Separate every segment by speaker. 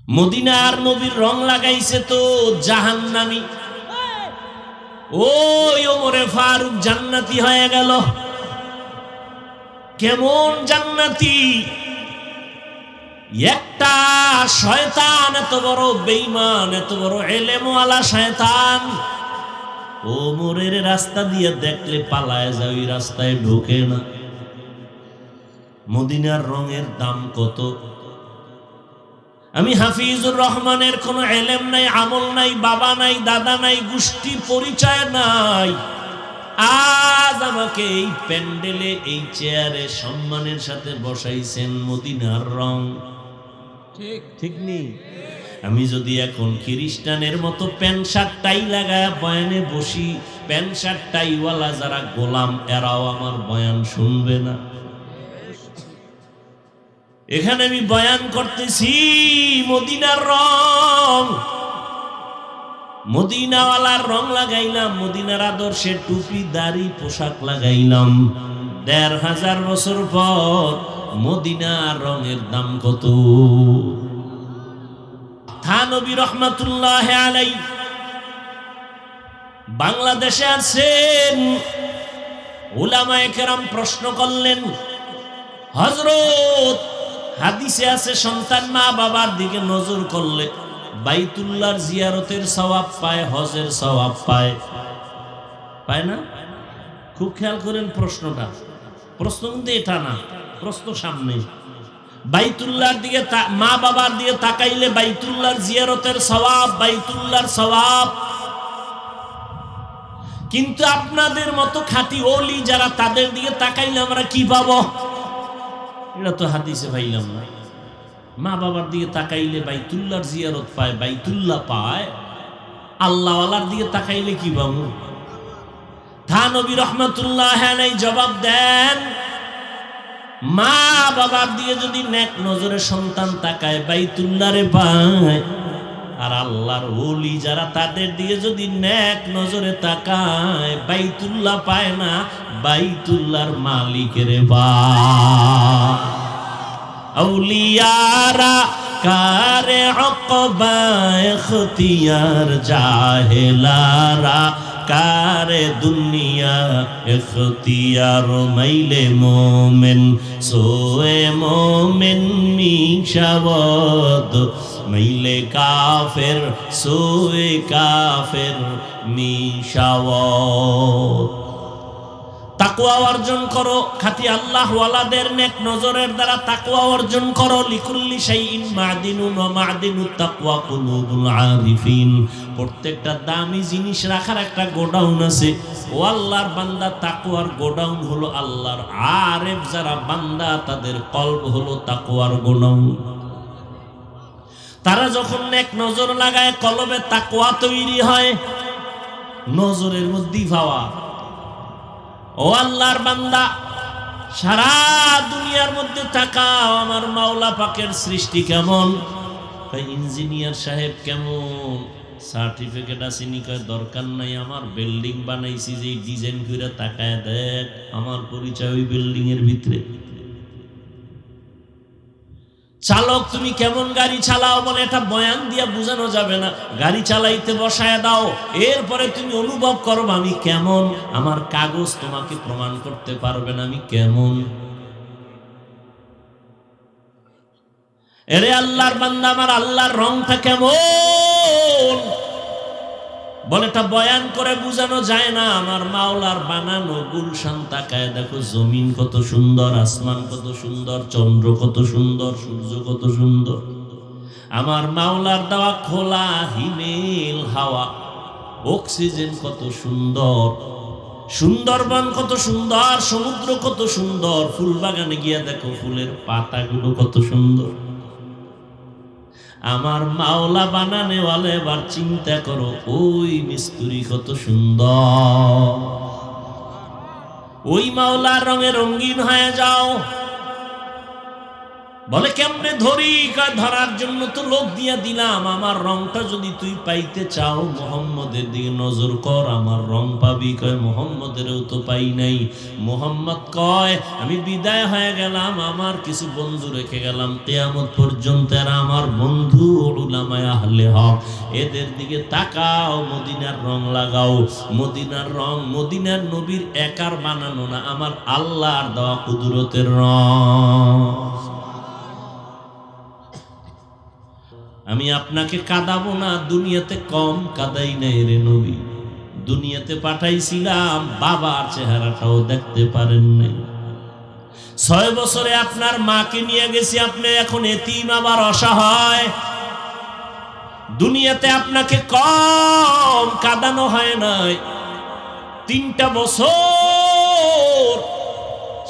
Speaker 1: মদিনার নবীর রং লাগাইছে তো জাহান্নামী। ওই ওমরে ফারুক জান্নাতি হয়ে গেল। কেমন জান্নাতি? একটা শয়তান, এত বড় বেঈমান, এত বড় এলেমওয়ালা শয়তান ওমরের রাস্তা দিয়ে দেখলে পালায় যায়, ওই রাস্তায় ঢোকে না। মদিনার রঙের দাম কত? আমি হাফিজুর রহমানের কোনো এলেম নাই, আমল নাই, বাবা নাই, দাদা নাই, গোষ্ঠী পরিচয় নাই। আজ আমাকে এই প্যান্ডেলে, এই চেয়ারে সম্মানের সাথে বসাইছেন মদিনার রং। ঠিক ঠিক নেই? আমি যদি এখন খ্রিস্টানের মতো প্যান্ট শার্ট টাই লাগায় বয়ানে বসি, প্যান্ট শার্ট টাইওয়ালা যারা গোলাম, এরাও আমার বয়ান শুনবে না। এখানে আমি বয়ান করতেছি মদিনার রং, মদিনাওয়ালার রং লাগাইলাম, মদিনার আদর্শের টুপি দাড়ি পোশাক লাগাইলাম। ১৫০০ বছর পর মদিনার রঙের দাম কত? থানবী রহমাতুল্লাহ আলাই বাংলাদেশে আছেন। উলামায়ে কেরাম প্রশ্ন করলেন, হযরত হাদিসে আছে সন্তান মা বাবার দিকে নজর করলে বাইতুল্লাহর জিয়ারতের সওয়াব পায়, হজের সওয়াব পায়, পায় না? খুব খেয়াল করেন প্রশ্নটা। প্রশ্ন কিন্তু এটা না, প্রশ্ন সামনে। বাইতুল্লাহর দিকে মা বাবার দিকে তাকাইলে বাইতুল্লাহর জিয়ারতের সওয়াব, বাইতুল্লাহর সওয়াব। কিন্তু আপনাদের মতো খাঁটি ওলি যারা, তাদের দিকে তাকাইলে আমরা কি পাবো? এটা তো হাদিসে পাইলাম না। মা বাবার দিকে তাকাইলে বাইতুল্লাহর জিয়ারত পায়, বাইতুল্লাহ পায়। আল্লাহওয়ালার দিকে তাকাইলে কি পাবো? থানবী রহমাতুল্লাহ আলাইহি জবাব দেন, মা বাবার দিকে যদি নেক নজরে সন্তান তাকায় বাইতুল্লাহরে পায়, আর আল্লাহর ওলি যারা, তাদের দিকে যদি নেক নজরে তাকায় বাইতুল্লাহ পায় না, বাইতুল্লাহর মালিকের পায়। আউলিয়ারা কারে উকবা ইখতিয়ার, জাহেলারা কারে দুনিয়া ইখতিয়ার। মাইলে মোমেন সোয়ে মোমেন মিশাবদ, মাইলে কাফের সোয়ে কাফের মিশাবদ। তাকওয়া অর্জন করো, খাঁটি আল্লাহওয়ালাদের নেক নজরের দ্বারা তাকওয়া অর্জন করো। লিকুল্লি শাইইন মাদিনুন ওয়া মাদিনুত তাকওয়া কুলুবুল আরিফিন। প্রত্যেকটা দামি জিনিস রাখার একটা গোডাউন আছে। ও আল্লাহর বান্দা, তাকওয়ার গোডাউন হলো আল্লাহর আরেফ যারা বান্দা, তাদের কলব হলো তাকওয়ার গোডাউন। তারা যখন নেক নজর লাগায়, কলবে তাকওয়া তৈরি হয়। নজরের মধ্যেই ভাবা, ও আল্লাহর বান্দা, সারা দুনিয়ার মধ্যে তাকাও, আমার মাওলা পাকের সৃষ্টি কেমন? ইঞ্জিনিয়ার সাহেব কেমন? সার্টিফিকেট আসেনি? কয় দরকার নাই, আমার বিল্ডিং বানাইছি, যে ডিজাইন করে তাকায় দেখ, আমার পরিচয় ওই বিল্ডিং এর ভিতরে। চালক, তুমি কেমন গাড়ি চালাও? বলে এটা বয়ান দিয়া বোঝানো যাবে না, গাড়ি চালাইতে বসায় দাও, এরপরে তুমি অনুভব করবে আমি কেমন। আমার কাগজ তোমাকে প্রমাণ করতে পারবে না আমি কেমন। এরে আল্লাহর বান্দা, আমার আল্লাহর রংটা কেমন? বলে এটা বয়ান করে বোঝানো যায় না। আমার মাওলার বানানো গুলশান তাকায় দেখো, জমিন কত সুন্দর, আসমান কত সুন্দর, চন্দ্র কত সুন্দর, সূর্য কত সুন্দর। আমার মাওলার দেওয়া খোলা হিমেল হাওয়া, অক্সিজেন কত সুন্দর, সুন্দরবন কত সুন্দর, সমুদ্র কত সুন্দর, ফুল বাগানে গিয়া দেখো ফুলের পাতাগুলো কত সুন্দর। আমার মাওলা বানানে ওয়ালে এবার চিন্তা করো, ওই মিস্ত্রি কত সুন্দর। ওই মাওলার রঙে রঙিন হয়ে যাও। বলে কেমনে ধরি? কয় ধরার জন্য তো লোক দিয়া দিলাম, আমার রংটা যদি তুই পাইতে চাও মুহাম্মদের দিকে নজর কর, আমার রং পাবি। কয় মুহাম্মদেরও তো পাই নাই। মুহাম্মদ কয় আমি বিদায় হয়ে গেলাম, আমার কিছু বন্ধু রেখে গেলাম কিয়ামত পর্যন্ত, এরা আমার বন্ধু উলামায়ে আহলে হক, এদের দিকে তাকাও, মদিনার রং লাগাও। মদিনার রং মদিনার নবীর একার বানানো না, আমার আল্লাহর দেওয়া কুদরতের রং। আমি আপনাকে কাঁদাবো না, দুনিয়াতে কম কাঁদাই নাই রে নবী। দুনিয়াতে পাঠাইছিলাম, বাবার চেহারাটাও দেখতে পারেন নাই। 6 বছরে আপনার মাকে নিয়ে গেছি, আপনি এখন এতিম আবার অসহায়। দুনিয়াতে আপনাকে কম কাঁদানো হয় নাই। 3টা বছর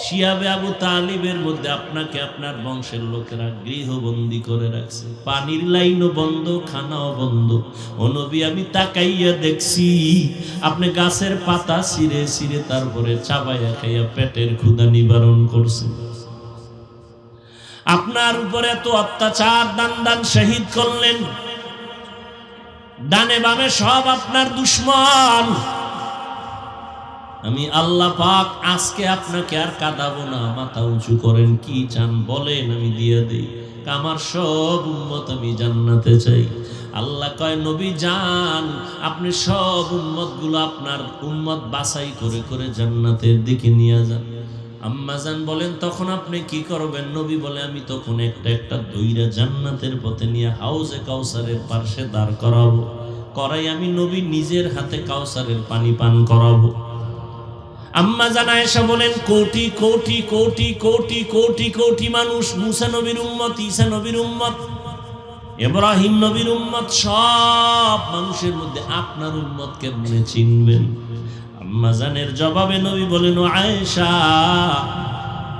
Speaker 1: শিয়াবে আবু তালিবের মধ্যে আপনাকে আপনার বংশের লোকেরা গৃহবন্দী করে রাখছে, পানির লাইনও বন্ধ, খানাও বন্ধ। ও নবী আমি তাকাইয়া দেখছি আপনি গাছের পাতা ছিঁড়ে ছিঁড়ে তারপরে চাবাইয়া খাইয়া পেটের ক্ষুধা নিবারণ করছেন। আপনার উপরে এত অত্যাচার, দান শহীদ করলেন, ডানে বামে সব আপনার দুশ্মন। আমি আল্লাহ পাক আজকে আপনাকে আর কাঁদাবো না, মাথা উঁচু করেন, কি চান বলেন, আমি দিয়ে দেই। আমার সব উম্মত আমি জান্নাতে চাই। আল্লাহ কয় নবী যান, আপনি সব উম্মত গুলো আপনার উম্মত বাছাই করে করে জান্নাতের দিকে নিয়ে যান। আম্মা জান বলেন তখন আপনি কি করবেন? নবী বলে আমি তখন একটা একটা দইরা জান্নাতের পথে নিয়ে হাউজে কাউসারের পাশে দাঁড় করাবো, করাই আমি নবী নিজের হাতে কাউসারের পানি পান করাবো। আম্মা জান আয়েশা বলেন কোটি কোটি কোটি কোটি কোটি কোটি মানুষ, মুসা নবীর উম্মত, ঈসা নবীর উম্মত, ইব্রাহিম নবীর উম্মত, সব মানুষের মধ্যে আপনার উম্মত কেমনে চিনবেন? আম্মা জানের জবাবে নবী বলেন, ও আয়েশা,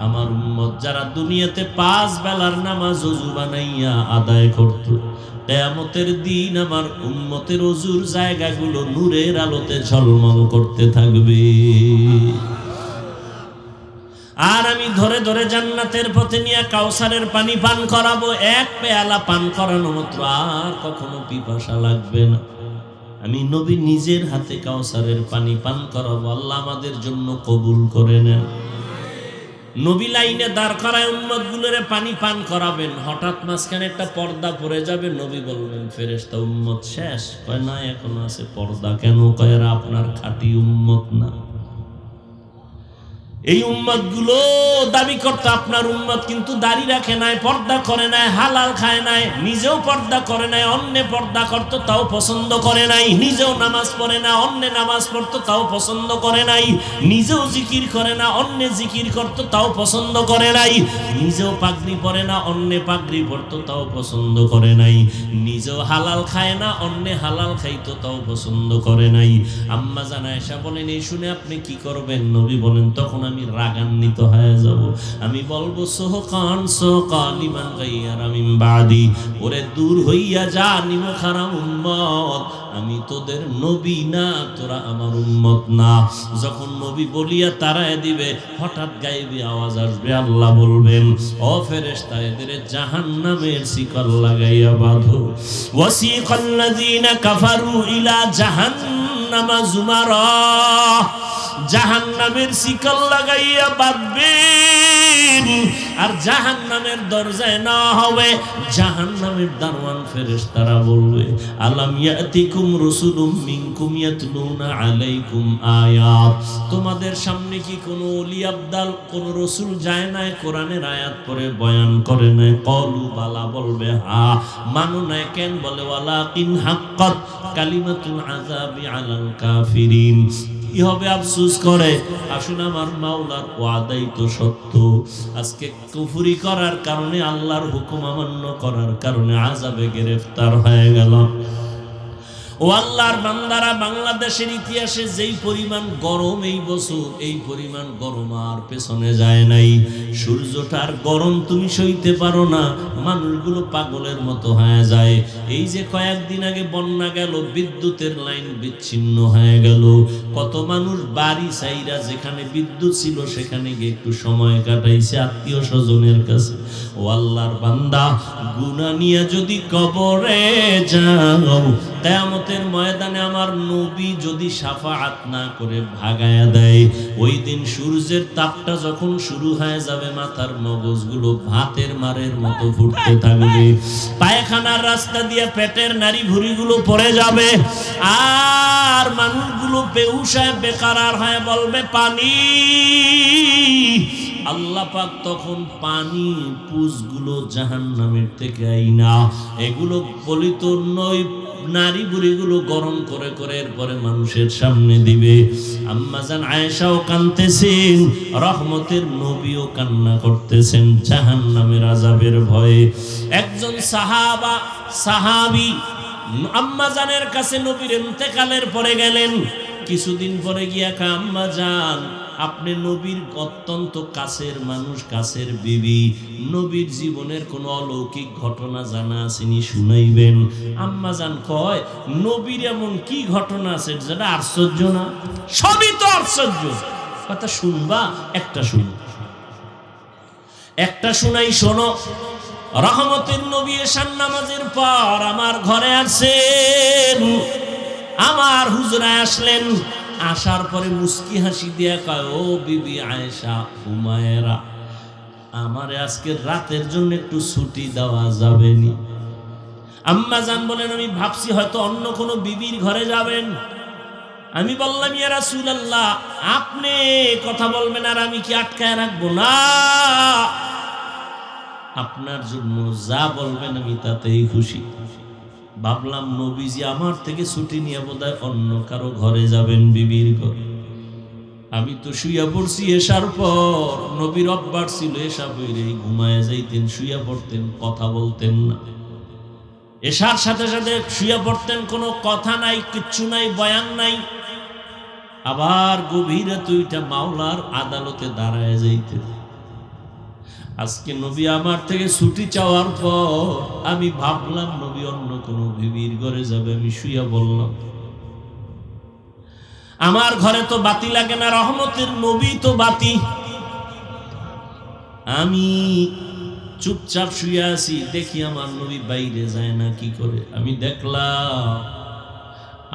Speaker 1: আমার উম্মত যারা দুনিয়াতে 5 বেলার নামাজ ওযু বানাইয়া আদায় করত, কিয়ামতের দিন আমার উম্মতের ওযুর জায়গাগুলো নূরের আলোতে ঝলমল করতে থাকবে। আর আমি ধরে ধরে জান্নাতের পথে নিয়ে কাউসারের পানি পান করাবো। 1 পেয়ালা পান করানো মাত্র আর কখনো পিপাসা লাগবে না। আমি নবী নিজের হাতে কাউসারের পানি পান করাবো। আল্লাহ আমাদের জন্য কবুল করে নেন। নবী লাইনে দাঁড় করায় উম্মত গুলোরে পানি পান করাবেন, হঠাৎ মাঝখানে একটা পর্দা পড়ে যাবে, নবী বলবেন ফেরেশতা উম্মত শেষ। কয় না, এখনো আছে পর্দা। কেন? কয় এরা আপনার খাঁটি উম্মত না। এই উম্মত গুলো দাবি করতে আপনার উম্মত, কিন্তু দাড়ি রাখে নাই, পর্দা করে নাই, হালাল খায় নাই, নিজেও পর্দা করে নাই, অন্যে পর্দা করতো তাও পছন্দ করে নাই, নিজেও নামাজ পড়ে না, অন্যে নামাজ পড়তো তাও পছন্দ করে নাই, নিজেও জিকির করে না, অন্যে জিকির করতো তাও পছন্দ করে নাই, নিজেও পাগড়ি পরে না, অন্যে পাগড়ি পরতো তাও পছন্দ করে নাই, নিজেও হালাল খায় না, অন্যে হালাল খাইতো তাও পছন্দ করে নাই। আম্মা জান আয়েশা বলেন এই শুনে আপনি কি করবেন? নবী বলেন তখন আমি রাগান্বিত হয়ে যাব। আমি বলবো সোহকান সোহকালিমান গাইয়ারা মিন বাদি, ওরে দূর হইয়া যা নিমখ হারাম উম্মত, আমি তোদের নবী না, তোরা আমার উম্মত না। যখন নবী বলিয়া তারায় দিবে, হঠাৎ গায়েবী আওয়াজ আসবে, আল্লাহ বলবেন ও ফেরেশতা এদের জাহান্নামের শিকল লাগাইয়া বাঁধো। ওয়াসিকাল্লাযীনা কাফারু ইলা জাহান্নামা যুমারা, জাহান্নামের শিকল লাগাইয়া বাঁধবেন, আর জাহান্নামের দরজায় না হবে। জাহান্নামের দারওয়ান ফেরেশতারা বলবে আলাম ইয়াতিকুম রাসূলুম মিনকুম ইয়াতলুনা আলাইকুম আয়াত, তোমাদের সামনে কি কোনো ওলি আবদাল, কোন রাসূল যায় না কোরআনের আয়াত পড়ে বয়ান করে না? ক্বালু বালা, বলবে হ্যাঁ। মানো না কেন? বলে ওয়ালাকিন হাক্কাত কালিমাতুল আযাবি আলাল কাফিরিন। কি হবে? আফসোস করে। আসুন, আমার মাওলার ওয়াদাই তো সত্য। আজকে কুফরি করার কারণে, আল্লাহর হুকুম অমান্য করার কারণে আযাবে গ্রেফতার হয়ে গেল। ও আল্লাহর বান্দারা, বাংলাদেশের ইতিহাসে যেই পরিমাণ গরম এই বছর, এই পরিমাণ গরম আর পেছনে যায় নাই। সূর্যটার গরম তুমি সইতে পারো না, মানুষগুলো পাগলের মতো হয়ে যায়। এই যে কয়েকদিন আগে বন্যা গেল, বিদ্যুতের লাইন বিচ্ছিন্ন হয়ে গেল, কত মানুষ বাড়ি চাইরা যেখানে বিদ্যুৎ ছিল সেখানে গিয়ে একটু সময় কাটাইছে আত্মীয় স্বজনের কাছে। ও আল্লাহর বান্দা, গুনাহ নিয়ে যদি কবরে যাও, কিয়ামতের ময়দানে আমার নবী যদি শাফাআত না করে ভাগায়া দেয়, ওই দিন সূর্যের তাপটা যখন শুরু হয়ে যাবে, মাথার মগজগুলো ভাতের মারের মতো ফুটতে থাকবে, পায়খানার রাস্তা দিয়ে পেটের নাড়ি ভুঁড়িগুলো পড়ে যাবে, আর মানুষগুলো বেহুশায় বেকারার হয়ে বলবে পানি। আল্লাহ পাক তখন পানি পুজগুলো জাহান্নামের থেকে আইনা এগুলো গলিত নই নারী বুড়িগুলো গরম করে করে এরপরে মানুষের সামনে দিবে। আম্মাজান আয়েশাও কাঁদতেছেন, রহমতের নবীও কান্না করতেছেন জাহান্নামের আযাবের ভয়ে। একজন সাহাবী আম্মাজানের কাছে নবীর ইন্তেকালের পরে গেলেন। কিছুদিন পরে গিয়া কা আম্মাজান, আপনি নবীর অত্যন্ত কাছের মানুষ, কাছের বিবি, নবীর জীবনের কোনো অলৌকিক ঘটনা জানা আসেনি, শুনাইবেন। আম্মাজান কয়, নবীর এমন কি ঘটনা আছে যেটা আশ্চর্য না? সবই তো আশ্চর্য। কথা শুনবা? একটা শুনো, একটা শুনাই, শোনো। রহমতের নবী এশার নামাজের পর আমার ঘরে আসেন, আমার হুজরায় আসলেন। আসার পরে মুস্কি হাসি দিয়া কয়, ও বিবি আয়েশা, হুমায়রা, আমারে আজকে রাতের জন্য একটু ছুটি দেওয়া যাবে নি? আম্মাজান বলেন, আমি ভাবছি হয়তো অন্য কোনো বিবির ঘরে যাবেন। আমি বললাম, ইয়া রাসূলুল্লাহ, আপনি কথা বলবেন আর আমি কি আটকায় রাখবো? না, আপনার জন্য যা বলবেন আমি তাতেই খুশি। ভাবলাম নবীজি আমার থেকে ছুটি নিয়ে বোধহয় অন্য কারো ঘরে যাবেন, বিবির ঘরে। আমি তো শুইয়া পড়ছি এশার পর। নবীর অভ্যাস ছিল এশা পড়ে ঘুমায় যাইতেন, শুইয়া পড়তেন, কথা বলতেন না। এশার সাথে সাথে শুইয়া পড়তেন, কোনো কথা নাই, কিচ্ছু নাই, বয়ান নাই। আবার গভীর রাতে মাওলার আদালতে দাঁড়ায় যাইতেন। আজকে নবী আমার থেকে ছুটি চাওয়ার পর আমি ভাবলাম নবী অন্য কোনো বিবির ঘরে যাবে, আমি শুইয়া বললাম। আমার ঘরে তো বাতি লাগে না, রহমতের নবী তো বাতি। আমি চুপচাপ শুয়ে আছি, দেখি আমার নবী বাইরে যায় না কি করে। আমি দেখলাম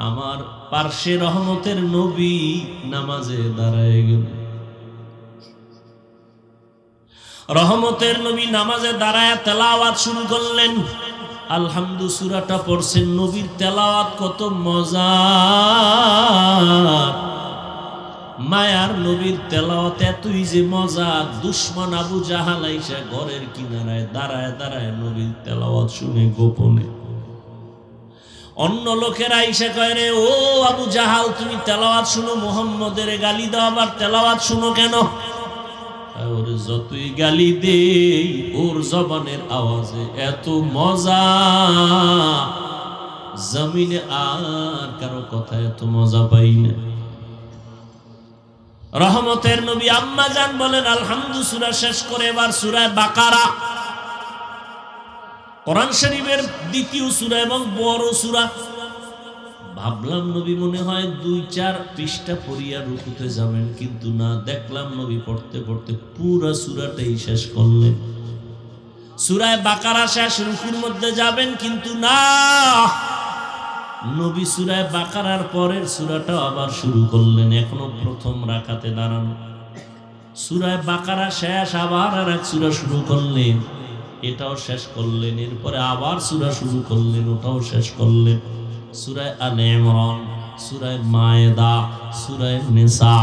Speaker 1: আমার পার্শ্বে রহমতের নবী নামাজে দাঁড়ায় গেল। রহমতের নবী নামাজে দাঁড়ায় তেলাওয়াত শুরু করলেন। আলহামদু সূরাটা পড়ছেন। নবীর তেলাওয়াত কত মজার, মায়ার নবীর তেলাওয়াত এতই যে মজা, দুশমন আবু জাহাল আইসা ঘরের কিনারায় দাঁড়ায় দাঁড়ায় নবীর তেলাওয়াত শুনে গোপনে। অন্য লোকেরা আইসা কয়, রে ও আবু জাহাল, তুমি তেলাওয়াত শুনো, মুহাম্মদের গালি দাও, আবার তেলাওয়াত শুনো কেন? ওর যতই গালি দেই ওর জবানের আওয়াজে এত মজা, জমিনে আর কারো কথা এত মজা পাই না। রহমতের নবী আম্মাজান বলেন, আলহামদু সূরা শেষ করে এবার সূরা বাকারা, কোরআন শরীফের দ্বিতীয় সূরা এবং বড় সূরা। ভাবলাম নবী মনে হয় 2-4 পৃষ্ঠা পড়িয়া রুকুতে যাবেন, কিন্তু না, দেখলাম নবী পড়তে পড়তে পুরো সূরাটাই শেষ করলেন। সূরা বাকারা শেষ, রুকুর মধ্যে যাবেন, কিন্তু না, নবী সূরা বাকারার পরের সূরাটা আবার শুরু করলেন। এখনো প্রথম রাকাতে দাঁড়ানো, সূরা বাকারা শেষ, আবার আর এক সূরা শুরু করলেন, এটাও শেষ করলেন। এরপরে আবার সূরা শুরু করলেন, ওটাও শেষ করলেন। সূরা আলে ইমরান, সূরা মায়েদা, সূরা নিসা,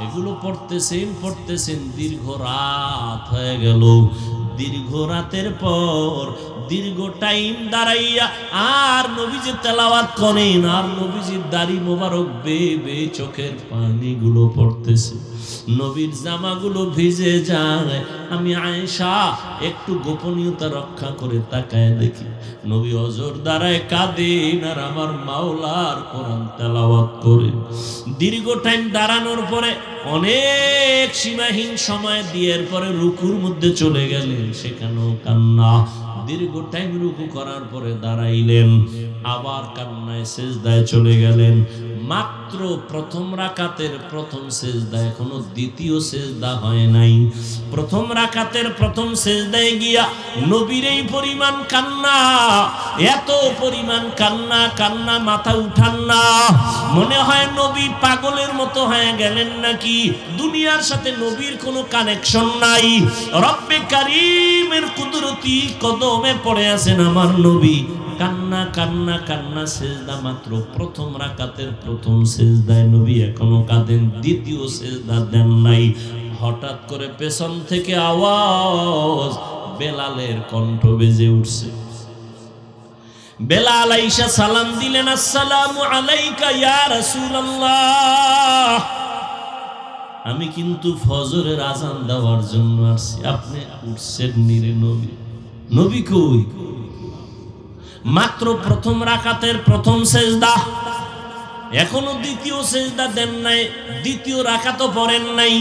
Speaker 1: এগুলো পড়তেছেন, দীর্ঘ রাত হয়ে গেল। দীর্ঘ রাতের পর দীর্ঘ টাইম দাঁড়াইয়া আর নবীজি তেলাওয়াত করেন, আর নবীজির দাড়ি মোবারক বেয়ে বেয়ে চোখের পানিগুলো পড়তেছে। নবীর জামাগুলো ভিজে যায়। আমি আয়েশা একটু গোপনীয়তা রক্ষা করে তাকায় দেখি নবী অজর দ্বারায় কাঁদেন আর আমার মাওলার কোরআন তেলাওয়াত করেন। দীর্ঘ টাইম দাঁড়ানোর পরে অনেক সীমাহীন সময় দিয়ে পরে রুকুর মধ্যে চলে গেলেন, সেখানেও কান্না। দীর্ঘ টাইম রুকু করার পরে দাঁড়াইলেন, আবার কান্নায় সেজদায় চলে গেলেন। মাত্র প্রথম রাকাতের প্রথম সেজদা, এখনো দ্বিতীয় সেজদা হয় নাই। প্রথম রাকাতের প্রথম সেজদায় গিয়া নবীর এই পরিমাণ কান্না, এত পরিমাণ কান্না, কান্না মাথা উঠান না। মনে হয় নবী পাগলের মতো হয়ে গেলেন নাকি, দুনিয়ার সাথে নবীর কোনো কানেকশন নাই। রব্বে কারীমের কুদরতি কদমে পড়ে আছেন আমার নবী। কান্না কান্না কান্না, সেজদা মাত্র প্রথম রাকাতের প্রথম সেজদায় নবী এখনো কাঁদেন, দ্বিতীয় সেজদা দেন নাই। হঠাৎ করে পেছন থেকে আওয়াজ, বেলালের কণ্ঠ বেজে উঠছে। বেলাল আইসা সালাম দিলেন, আসসালামু আলাইকা ইয়া রাসূলুল্লাহ। আমি কিন্তু ফজরের আজান দেওয়ার জন্য আসছি, আপনি উঠছেন নিরে নবী? নবী কই? মাত্র প্রথম রাকাতের প্রথম সেজদা, এখনো দ্বিতীয় সেজদা দেন নাই, দ্বিতীয় রাকাতও পড়েন নাই।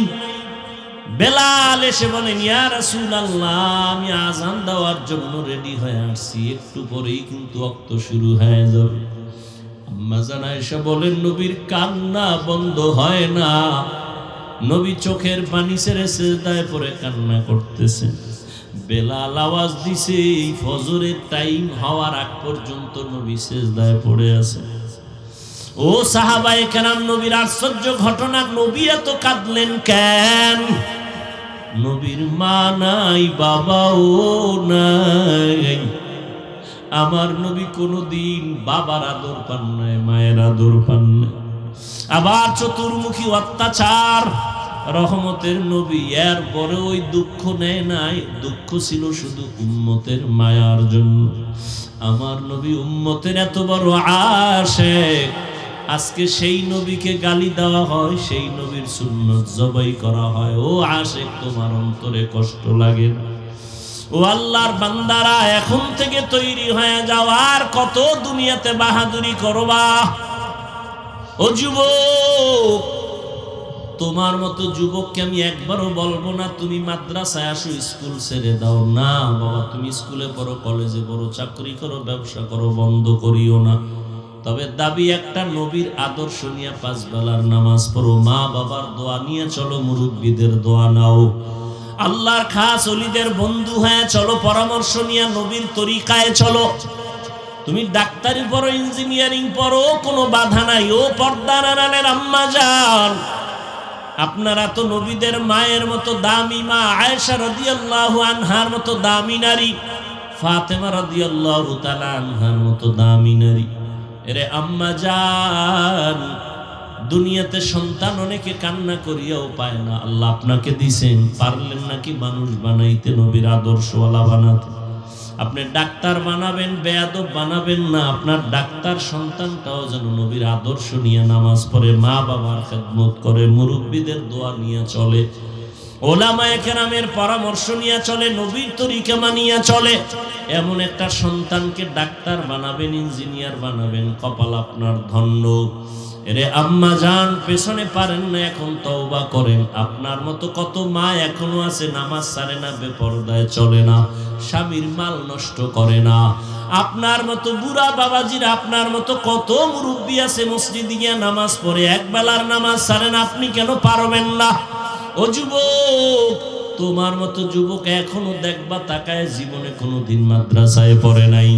Speaker 1: বেলাল এসে বলেন, ইয়া রাসূলুল্লাহ, আমি আজান দেওয়ার জন্য রেডি হয়ে আসছি, একটু পরেই কিন্তু ওয়াক্ত শুরু হয়ে যাবে। আম্মা জান আয়েশা বলেন, নবীর কান্না বন্ধ হয় না। নবী চোখের পানি ছেড়ে সেজদায় পড়ে কান্না করতেছেন। বেলাল আওয়াজ দিছে, এই ফজরের টাইম হওয়ার আগ পর্যন্ত নবী সেজদায় পড়ে আছে। ও সাহাবায়ে কেরাম, নবীর আশ্চর্য ঘটনা, নবী এত কাঁদলেন কেন? নবীর মা নাই, বাবাও নাই। আমার নবী কোনদিন বাবার আদর পান নাই, মায়ের আদর পান নাই। আবার চতুর্মুখী অত্যাচার, রহমতের নবী, এর পরে ওই দুঃখ নেয় নাই। দুঃখ ছিল শুধু উম্মতের মায়ার জন্য। আমার নবী উম্মতের এত বড় আশিক, আজকে সেই নবীকে গালি দেওয়া হয়, সেই নবীর সুন্নত জবাই করা হয়। ও আশিক, তোমার অন্তরে কষ্ট লাগে না? ও আল্লাহর বান্দারা, এখন থেকে তৈরি হয়ে যাও, আর কত দুনিয়াতে বাহাদুরি করবা? ও যুবক, তোমার মতো যুবককে আমি একবারও বলবো না তুমি মাদ্রাসায় আসো, স্কুল ছেড়ে দাও। না বাবা, তুমি স্কুলে পড়ো, কলেজে পড়ো, চাকরি করো, ব্যবসা করো, বন্ধ করিও না। তবে দাবি একটা, নবীর আদর্শ নিয়ে 5 বেলার নামাজ পড়ো, মা বাবার দোয়া নিয়ে চলো, মুরব্বীদের দোয়া নাও, আল্লাহর খাস ওলিদের বন্ধু হয়ে চলো, পরামর্শ নিয়ে নবীর তরিকায় চলো। তুমি ডাক্তারি পড়ো, ইঞ্জিনিয়ারিং পড়ো, কোনো বাধা নাই। ও পর্দার আড়ালের আম্মা জান, আপনারা তো নবীদের মায়ের মতো দামি মা, আয়েশা রাদিয়াল্লাহু আনহার মতো দামি নারী, ফাতেমা রাদিয়াল্লাহু তাআলা আনহার মতো দামি নারী। এরে আম্মা জান, দুনিয়াতে সন্তান অনেকে কান্না করিয়াও পায় না, আল্লাহ আপনাকে দিছেন, পারলেন নাকি মানুষ বানাইতে, নবীর আদর্শওয়ালা বানাতে? আপনি ডাক্তার বানাবেন, বেয়াদব বানাবেন না। আপনার ডাক্তার সন্তানটাও যেন নবীর আদর্শ নিয়ে নামাজ পড়ে, মা বাবার খেদমত করে, মুরব্বীদের দোয়া নিয়ে চলে, ওলামায়ে কেরামের পরামর্শ নিয়ে চলে, নবীর তরিকা মানিয়া চলে। এমন একটা সন্তানকে ডাক্তার বানাবেন, ইঞ্জিনিয়ার বানাবেন, কপাল আপনার ধন্য। এরে আম্মা জান, পেছনে পারেন না, এখন তওবা করেন। আপনার মতো কত মা এখনো আছে, নামাজ ছাড়ে না, বেপরদায় চলে না, স্বামীর মাল নষ্ট করে না। আপনার মতো বুড়া বাবাজিরা, আপনার মতো কত মুরব্বী আছে, মসজিদে গিয়ে নামাজ পড়ে, এক বেলার নামাজ ছাড়েন, আপনি কেন পারবেন না? ও যুবক, তোমার মতো যুবক এখনো দেখবা তাকায়, জীবনে কোনোদিন মাদ্রাসায় পড়ে নাই,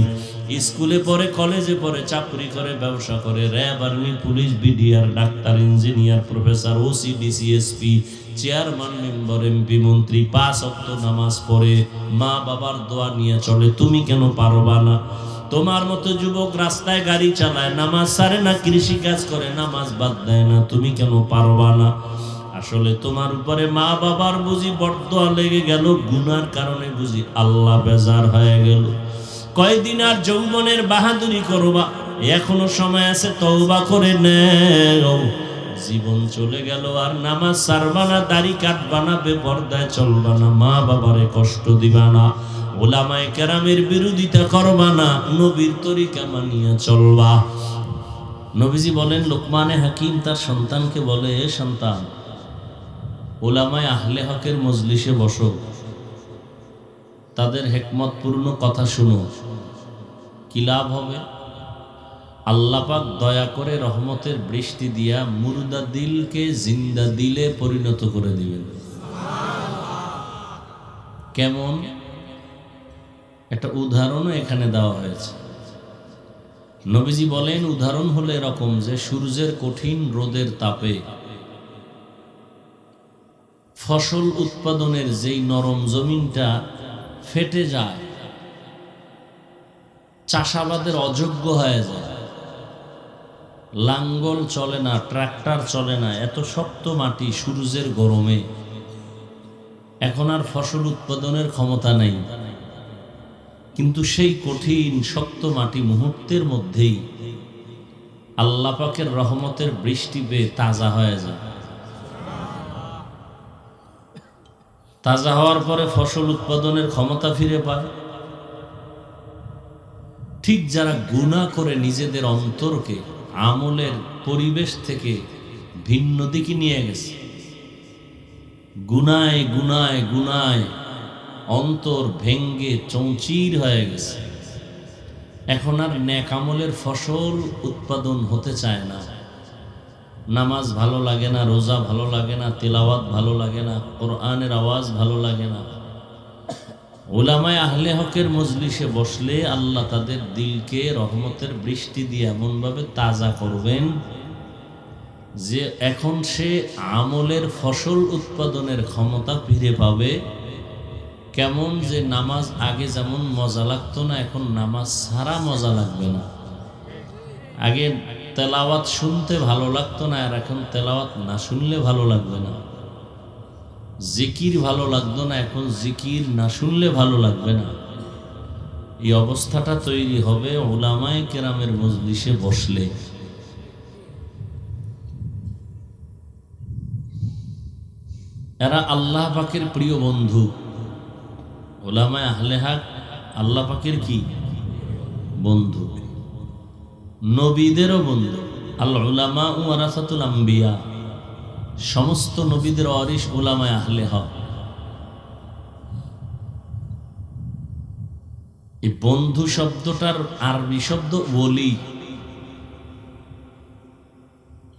Speaker 1: স্কুলে পড়ে, কলেজে পড়ে, চাকরি করে, ব্যবসা করে, RAB, army, police, BDR, doctor, engineer, professor, OC, DC, SP, chairman, member, MP, মন্ত্রী, 5 ওয়াক্ত নামাজ পড়ে, মা বাবার দোয়া নিয়ে চলে। তুমি কেন পারবা না? তোমার মতো যুবক রাস্তায় গাড়ি চালায়, নামাজ ছাড়ে না, কৃষি কাজ করে, নামাজ বাদ দেয় না, তুমি কেন পারবা না? আসলে তোমার উপরে মা বাবার বুঝি বরদোয়া লেগে গেল, গুনার কারণে বুঝি আল্লাহ বেজার হয়ে গেল। কয়দিন আর যৌবনের বাহাদুরি করবা? এখনো সময় আছে, তওবা করে নেও। জীবন চলে গেল আর নামাজ ছাড়বা না, দাড়ি কাটবা না, বেপরদায় চলবা না, মা বাবারে কষ্ট দিবা না, ওলামায়ে কেরামের বিরোধিতা করবা না, নবীর তরিকা মানিয়া চলবা। নবীজি বলেন, লোকমানে হাকিম তার সন্তানকে বলে, এ সন্তান, ওলামায়ে আহলে হকের মজলিসে বসো, তাদের হিকমতপূর্ণ কথা শুনো, কি লাভ হবে? আল্লাহ পাক দয়া করে রহমতের বৃষ্টি দিয়া মুর্দা দিলকে জিন্দা দিলে পরিণত করে দিবেন। কেমন? একটা উদাহরণও এখানে দেওয়া হয়েছে। নবীজি বলেন, উদাহরণ হলো এরকম যে সূর্যের কঠিন রোদের তাপে ফসল উৎপাদনের যেই নরম জমিনটা ফেটে যায়, চাষাবাদের অযোগ্য হয়ে যায়, লাঙ্গল চলে না, ট্রাক্টর চলে না, এত শক্ত মাটি সূর্যের গরমে, এখন আর ফসল উৎপাদনের ক্ষমতা নেই। কিন্তু সেই কঠিন শক্ত মাটি মুহূর্তের মধ্যেই আল্লাহ পাকের রহমতের বৃষ্টি পেয়ে তাজা হয়ে যায়। তাজা হওয়ার পরে ফসল উৎপাদনের ক্ষমতা ফিরে পায়। ঠিক যারা গুনাহ করে নিজেদের অন্তরকে আমলের পরিবেশ থেকে ভিন্ন দিকে নিয়ে গেছে, গুনায় গুনায় গুনায় অন্তর ভেঙ্গে চৌচির হয়ে গেছে, এখন আর নেক আমলের ফসল উৎপাদন হতে চায় না। নামাজ ভালো লাগে না, রোজা ভালো লাগে না, তিলাওয়াত ভালো লাগে না, কোরআনের আওয়াজ ভালো লাগে না। উলামায়ে আহলে হকের মজলিসে বসলে আল্লাহ তাদের দিলকে রহমতের বৃষ্টি দিয়ে এমনভাবে তাজা করবেন যে এখন সে আমলের ফসল উৎপাদনের ক্ষমতা ফিরে পাবে। কেমন যে নামাজ আগে যেমন মজা লাগতো না, এখন নামাজ ছাড়া মজা লাগবে না। আগে তেলাওয়াত শুনতে ভালো লাগতো না, আর এখন তেলাওয়াত না শুনলে ভালো লাগবে না। জিকির ভালো লাগতো না, এখন জিকির না শুনলে ভালো লাগবে না। এই অবস্থাটা তৈরি হবে উলামায়ে কেরামের মজলিসে বসলে। এরা আল্লাহ পাকের প্রিয় বন্ধু। উলামায়ে আহলে হক আল্লাহ পাকের কি বন্ধু, নবীদেরও বন্ধু। আল উলামা ওয়ারাসাতুল আম্বিয়া, সমস্ত নবীদের ওয়ারিস উলামায়ে আহলে হক। এই বন্ধু শব্দটার আরবি শব্দ ওলি,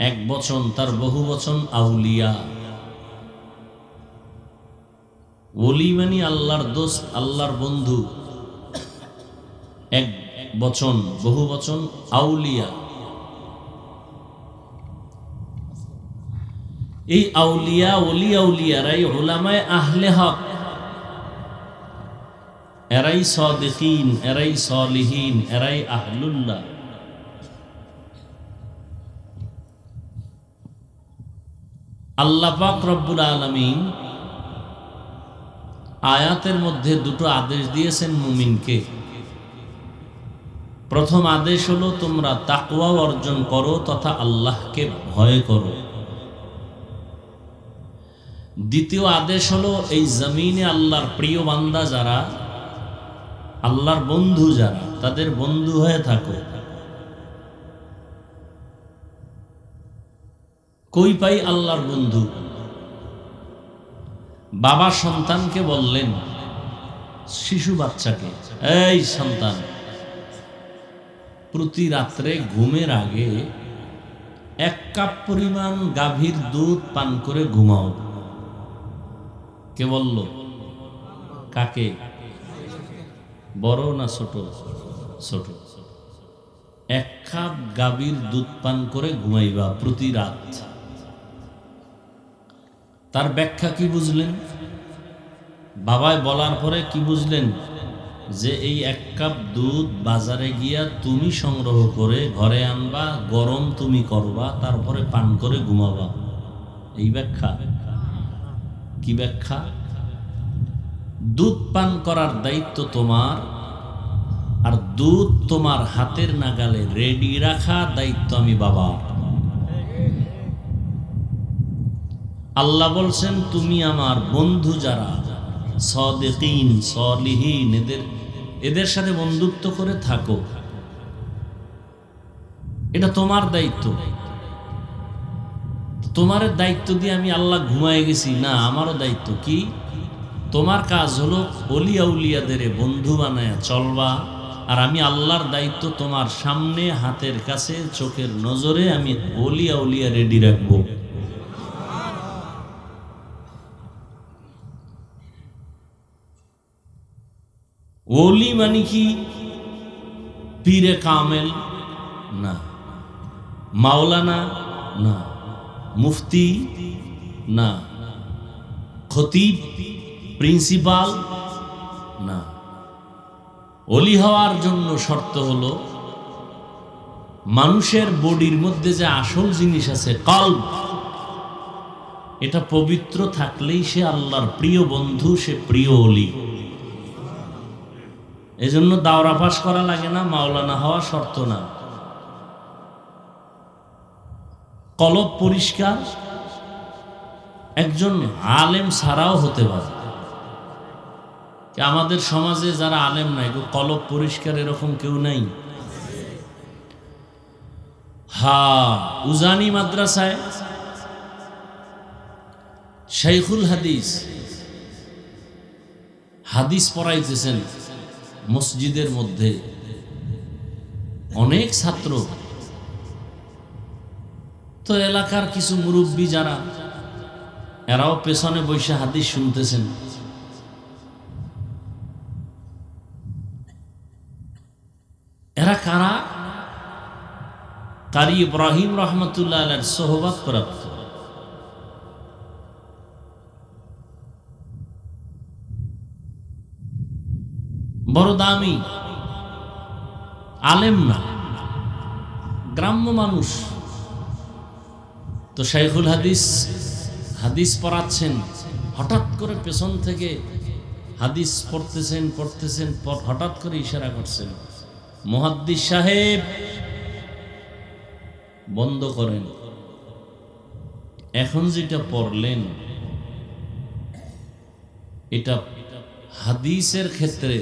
Speaker 1: এক বচন, তার বহু বচন আউলিয়া। ওলি মানে আল্লাহর দোস্ত, আল্লাহর বন্ধু, এক বচন, বহু বচন আউলিয়া। এই আউলিয়া, ওলি আউলিয়ারাই উলামায়ে আহলে হক, এরাই সাদিকিন, এরাই সালিহিন, এরাই আহলুল্লাহ। আল্লাহ পাক রব্বুল আলামিন আয়াতের মধ্যে দুটো আদেশ দিয়েছেন মুমিনকে। প্রথম আদেশ হলো তোমরা তাকওয়া অর্জন করো তথা আল্লাহকে ভয় করো। দ্বিতীয় আদেশ হলো এই জমিনে আল্লাহর প্রিয় বান্দা যারা, আল্লাহর বন্ধু যারা, তাদের বন্ধু হয়ে থাকো। কই পাই আল্লাহর বন্ধু? বাবা সন্তানকে বললেন, শিশু বাচ্চাকে, এই সন্তান, প্রতি রাত্রে ঘুমের আগে 1 কাপ পরিমাণ গাভীর দুধ পান করে ঘুমাও। কে বলল? কাকে? বড় না ছোট? ছোট। 1 কাপ গাভীর দুধ পান করে ঘুমাইবা প্রতি রাত। তার ব্যাখ্যা কি বুঝলেন? বাবায় বলার পরে কি বুঝলেন? যে এই 1 কাপ দুধ বাজারে গিয়া তুমি সংগ্রহ করে ঘরে আনবা, গরম তুমি করবা, তারপরে পান করে ঘুমাবা। এই ব্যাখ্যা। কি ব্যাখ্যা? দুধ পান করার দায়িত্ব তোমার, আর দুধ তোমার হাতের নাগালে রেডি রাখা দায়িত্ব আমি বাবার। আল্লাহ বলছেন তুমি আমার বন্ধু যারা সাদিকিন সালিহিন এদের সাথে বন্ধুত্ব করে থাকো, এটা তোমার দায়িত্ব। তোমার দায়িত্ব দিয়ে আমি আল্লাহ ঘুমায় গেছি না, আমারও দায়িত্ব কি? তোমার কাজ হলো ওলিয়া উলিয়াদের বন্ধু বানায় চলবা, আর আমি আল্লাহর দায়িত্ব তোমার সামনে হাতের কাছে চোখের নজরে আমি ওলিয়া উলিয়া রেডি রাখবো। ওলি মানে কি? পীরে কামেল না, মাওলানা না, মুফতি না, খতিব প্রিন্সিপাল না। ওলি হওয়ার জন্য শর্ত হলো মানুষের বডির মধ্যে যে আসল জিনিস আছে কলব, এটা পবিত্র থাকলেই সে আল্লাহর প্রিয় বন্ধু, সে প্রিয় ওলি। এজন্য দাওরা পাশ করা লাগে না, মাওলানা হওয়া শর্ত না। কলব পরিষ্কার একজন আলেম ছাড়াও হতে পারে। আমাদের সমাজে যারা আলেম নাই, কলব পরিষ্কার এরকম কেউ নাই? উজানি মাদ্রাসায় শাইখুল হাদিস হাদিস পড়াইতেছেন মসজিদের মধ্যে, অনেক ছাত্র। তো এলাকার কিছু মুরব্বী যারা, এরাও পেছনে বসে হাদিস শুনতেছেন। এরা কারা? কারি ইব্রাহিম রহমতুল্লাহ আলাইহির সোহবত প্রাপ্ত। বড় দামি আলেম না, গ্রাম্য মানুষ। তো শাইখুল হাদিস হাদিস পড়াচ্ছেন, হঠাৎ করে পেছন থেকে হাদিস পড়তেছেন, হঠাৎ করে ইশারা করছেন, মুহাদ্দিস সাহেব বন্ধ করেন, এখন যেটা পড়লেন এটা হাদিসের ক্ষেত্রে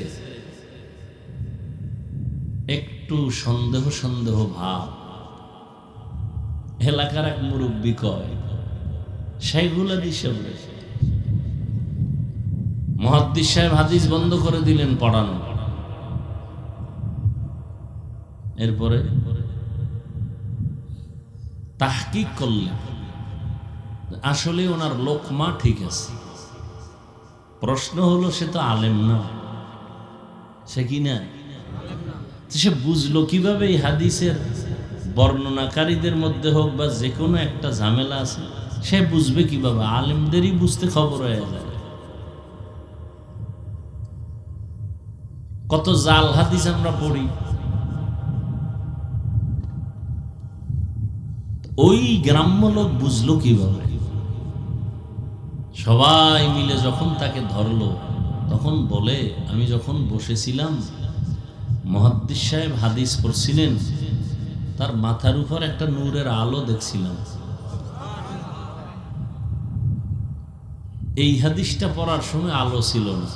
Speaker 1: একটু সন্দেহ সন্দেহ ভাব। এলাকার এক মুরব্বী কয়, শাইখুল হাদিস সাহেব, মুহাদ্দিস সাহেব হাদিস বন্ধ করে দিলেন পড়ানো। এরপরে তাহকিক করলেন, আসলে ওনার লোকমা ঠিক আছে। প্রশ্ন হলো সে তো আলেম না, সে কি না? সে বুঝলো কিভাবে এই হাদিসের বর্ণনাকারীদের মধ্যে হোক বা যে কোনো একটা ঝামেলা আছে, সে বুঝবে কিভাবে? আলেমদেরই বুঝতে খবর হয়ে যায়। কত জাল হাদিস আমরা পড়ি। ওই গ্রাম্য লোক বুঝলো কিভাবে? সবাই মিলে যখন তাকে ধরলো, তখন বলে, আমি যখন বসেছিলাম মুহাদ্দিস সাহেব হাদিস পড়ছিলেন, তার মাথার উপর একটা নূরের আলো দেখছিলাম। এই হাদিসটা পড়ার সময় আলো ছিল না।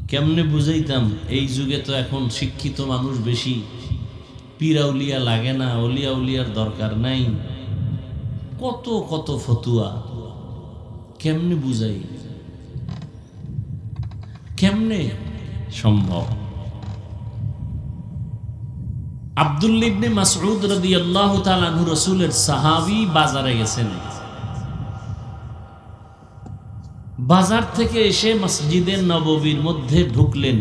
Speaker 1: কেমনে বুঝাইতাম? এই যুগে তো এখন শিক্ষিত মানুষ বেশি, পীরা উলিয়া লাগে না, ওলিয়া উলিয়ার দরকার নাই, কত কত ফতুয়া। কেমনে বুঝাই? কেমনে সম্ভব? আব্দুল্লাহ ইবনে মাসউদ রাদিয়াল্লাহু তাআলা আনহু রাসূলের সাহাবী বাজারে গেছেন। বাজার থেকে এসে মসজিদে নববীর মধ্যে ঢুকলেন।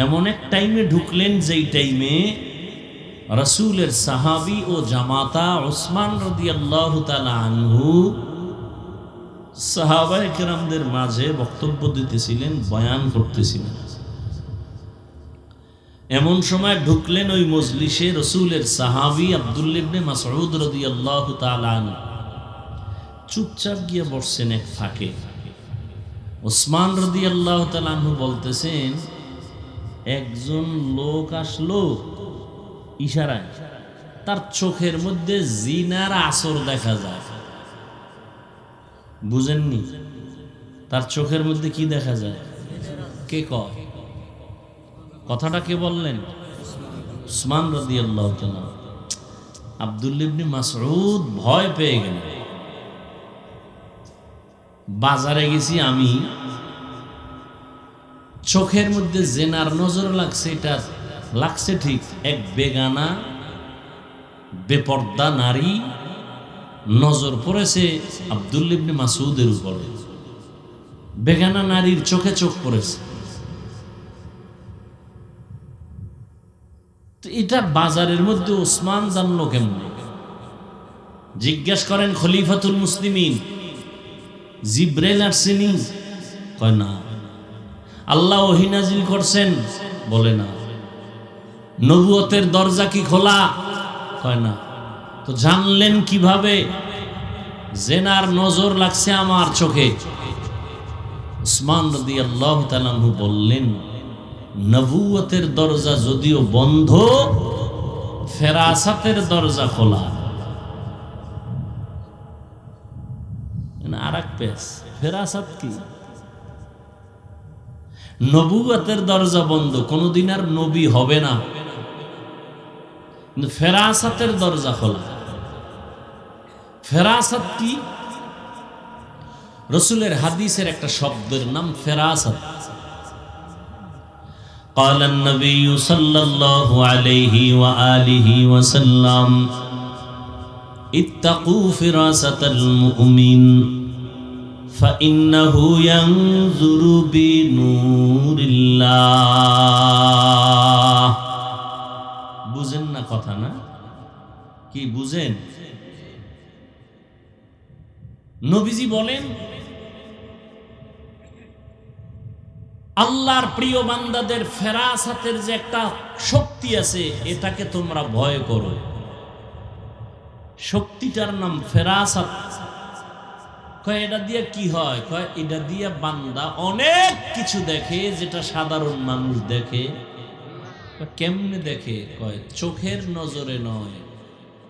Speaker 1: এমন এক টাইমে ঢুকলেন যেই টাইমে রাসূলের সাহাবী ও জামাতা উসমান রাদিয়াল্লাহু তাআলা আনহু সাহাবায়ে কেরামদের মাঝে বক্তব্য দিতেছিলেন, বয়ান করতেছিলেন। এমন সময় ঢুকলেন ওই মজলিসে রাসূলের সাহাবী আব্দুল্লাহ ইবনে মাসউদ রাদিয়াল্লাহু তাআলা আনহু। চুপচাপ গিয়ে বসছেন এক ফাঁকে। উসমান রাদিয়াল্লাহু তাআলা আনহু বলতেছেন, একজন লোক আসলো ইশারায়, তার চোখের মধ্যে জিনার আসর দেখা যায়। বুঝেননি? তার চোখের মধ্যে কি দেখা যায়? কে কয় কথাটা? কে বললেন? উসমান রাদিয়াল্লাহু তাআলা। আব্দুল্লাহ ইবনে মাসউদ ভয় পেয়ে গেলেন। বাজারে গেছি আমি, চোখের মধ্যে জেনার নজর লাগছে, এটা লাগছে ঠিক। এক বেগানা বেপর্দা নারী নজর পড়েছে আব্দুল্লাহ ইবনে মাসউদের উপরে। বেগানা নারীর চোখে চোখ পড়েছে। তো এটা বাজারের মধ্যে ওসমান জানলো কেমনে? জিজ্ঞেস করেন খলিফাতুল মুসলিমিন, জিব্রাইল আসেনি? কয় না। আল্লাহ ওহী নাজিল করছেন? বলে না। নবুয়তের দরজা কি খোলা? কয় না। তো জানলেন কিভাবে? জেনার নজর লাগছে আমার চোখে। উসমান রাদিয়াল্লাহু তাআলা আনহু বললেন, নবুয়তের দরজা যদিও বন্ধ, ফেরাসাতের দরজা খোলা। আর এক পেশ, ফেরাসাত কি? নবুয়তের দরজা বন্ধ, কোনদিন আর নবী হবে না, কিন্তু ফেরাসাতের দরজা খোলা। ফেরাসাত কি? রাসূলের হাদিসের একটা শব্দের নাম ফেরাসাত। قال النبي صلى الله عليه وآله وسلم اتقوا فراسة المؤمن فإنه ينظر بنور الله। বুঝেন না কথা? না কি বুঝেন? নবীজি বলেন, আল্লাহর প্রিয় বান্দাদের ফেরাসাতের যে একটা শক্তি আছে, এটাকে তোমরা ভয় করো। শক্তিটার নাম ফেরাসাত। কয় এটা দিয়ে কি হয়? কয় এটা দিয়ে বান্দা অনেক কিছু দেখে যেটা সাধারণ মানুষ দেখে। কেমনে দেখে? কয় চোখের নজরে নয়,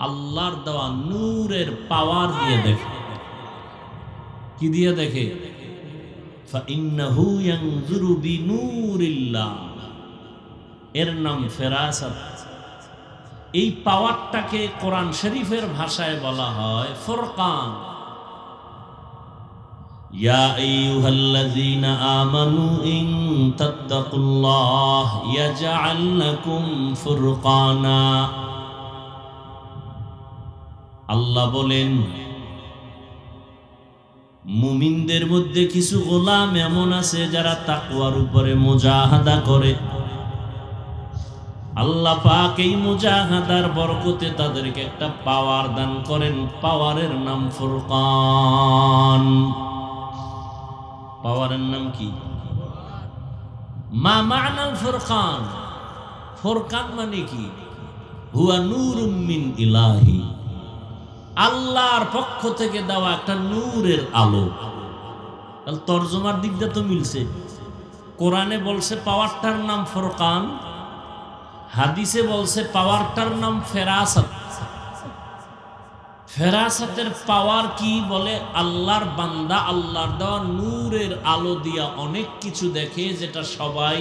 Speaker 1: আল্লাহর দেওয়া নূরের পাওয়ার দিয়ে দেখে। কি দিয়ে দেখে? ফাইন্নাহু ইয়ানজুরু বিনূরিল্লাহ, এর নাম ফেরাসাত। এই পাওয়ারটাকে কোরআন শরীফের ভাষায় বলা হয় ফুরকান। ইয়া আইয়ুহাল্লাযীনা আমানু ইন তাত্তাকুল্লাহ ইয়াজআল লাকুম ফুরকানা। আল্লাহ বলেন, মুমিনদের মধ্যে কিছু গোলাম এমন আছে যারা তাকওয়ার উপরে মুজাহাদা করে। আল্লাহ পাক এই মুজাহাদার বরকতে তাদেরকে একটা পাওয়ার দান করেন। পাওয়ারের নাম ফুরকান। পাওয়ারের নাম কি? মা মা'নাল ফুরকান? ফুরকান মানে কি? হুয়া নূরুম মিন ইলাহি, আল্লাহর পক্ষ থেকে দেওয়া একটা নূরের আলো। তাহলে তরজমার দিকটা তো মিলছে। কোরআনে বলছে পাওয়ারটার নাম ফুরকান, হাদিসে বলছে পাওয়ারটার নাম ফেরাসাত। ফেরাসাতের পাওয়ার কি? বলে আল্লাহর বান্দা আল্লাহর দেওয়া নূরের আলো দিয়া অনেক কিছু দেখে যেটা সবাই।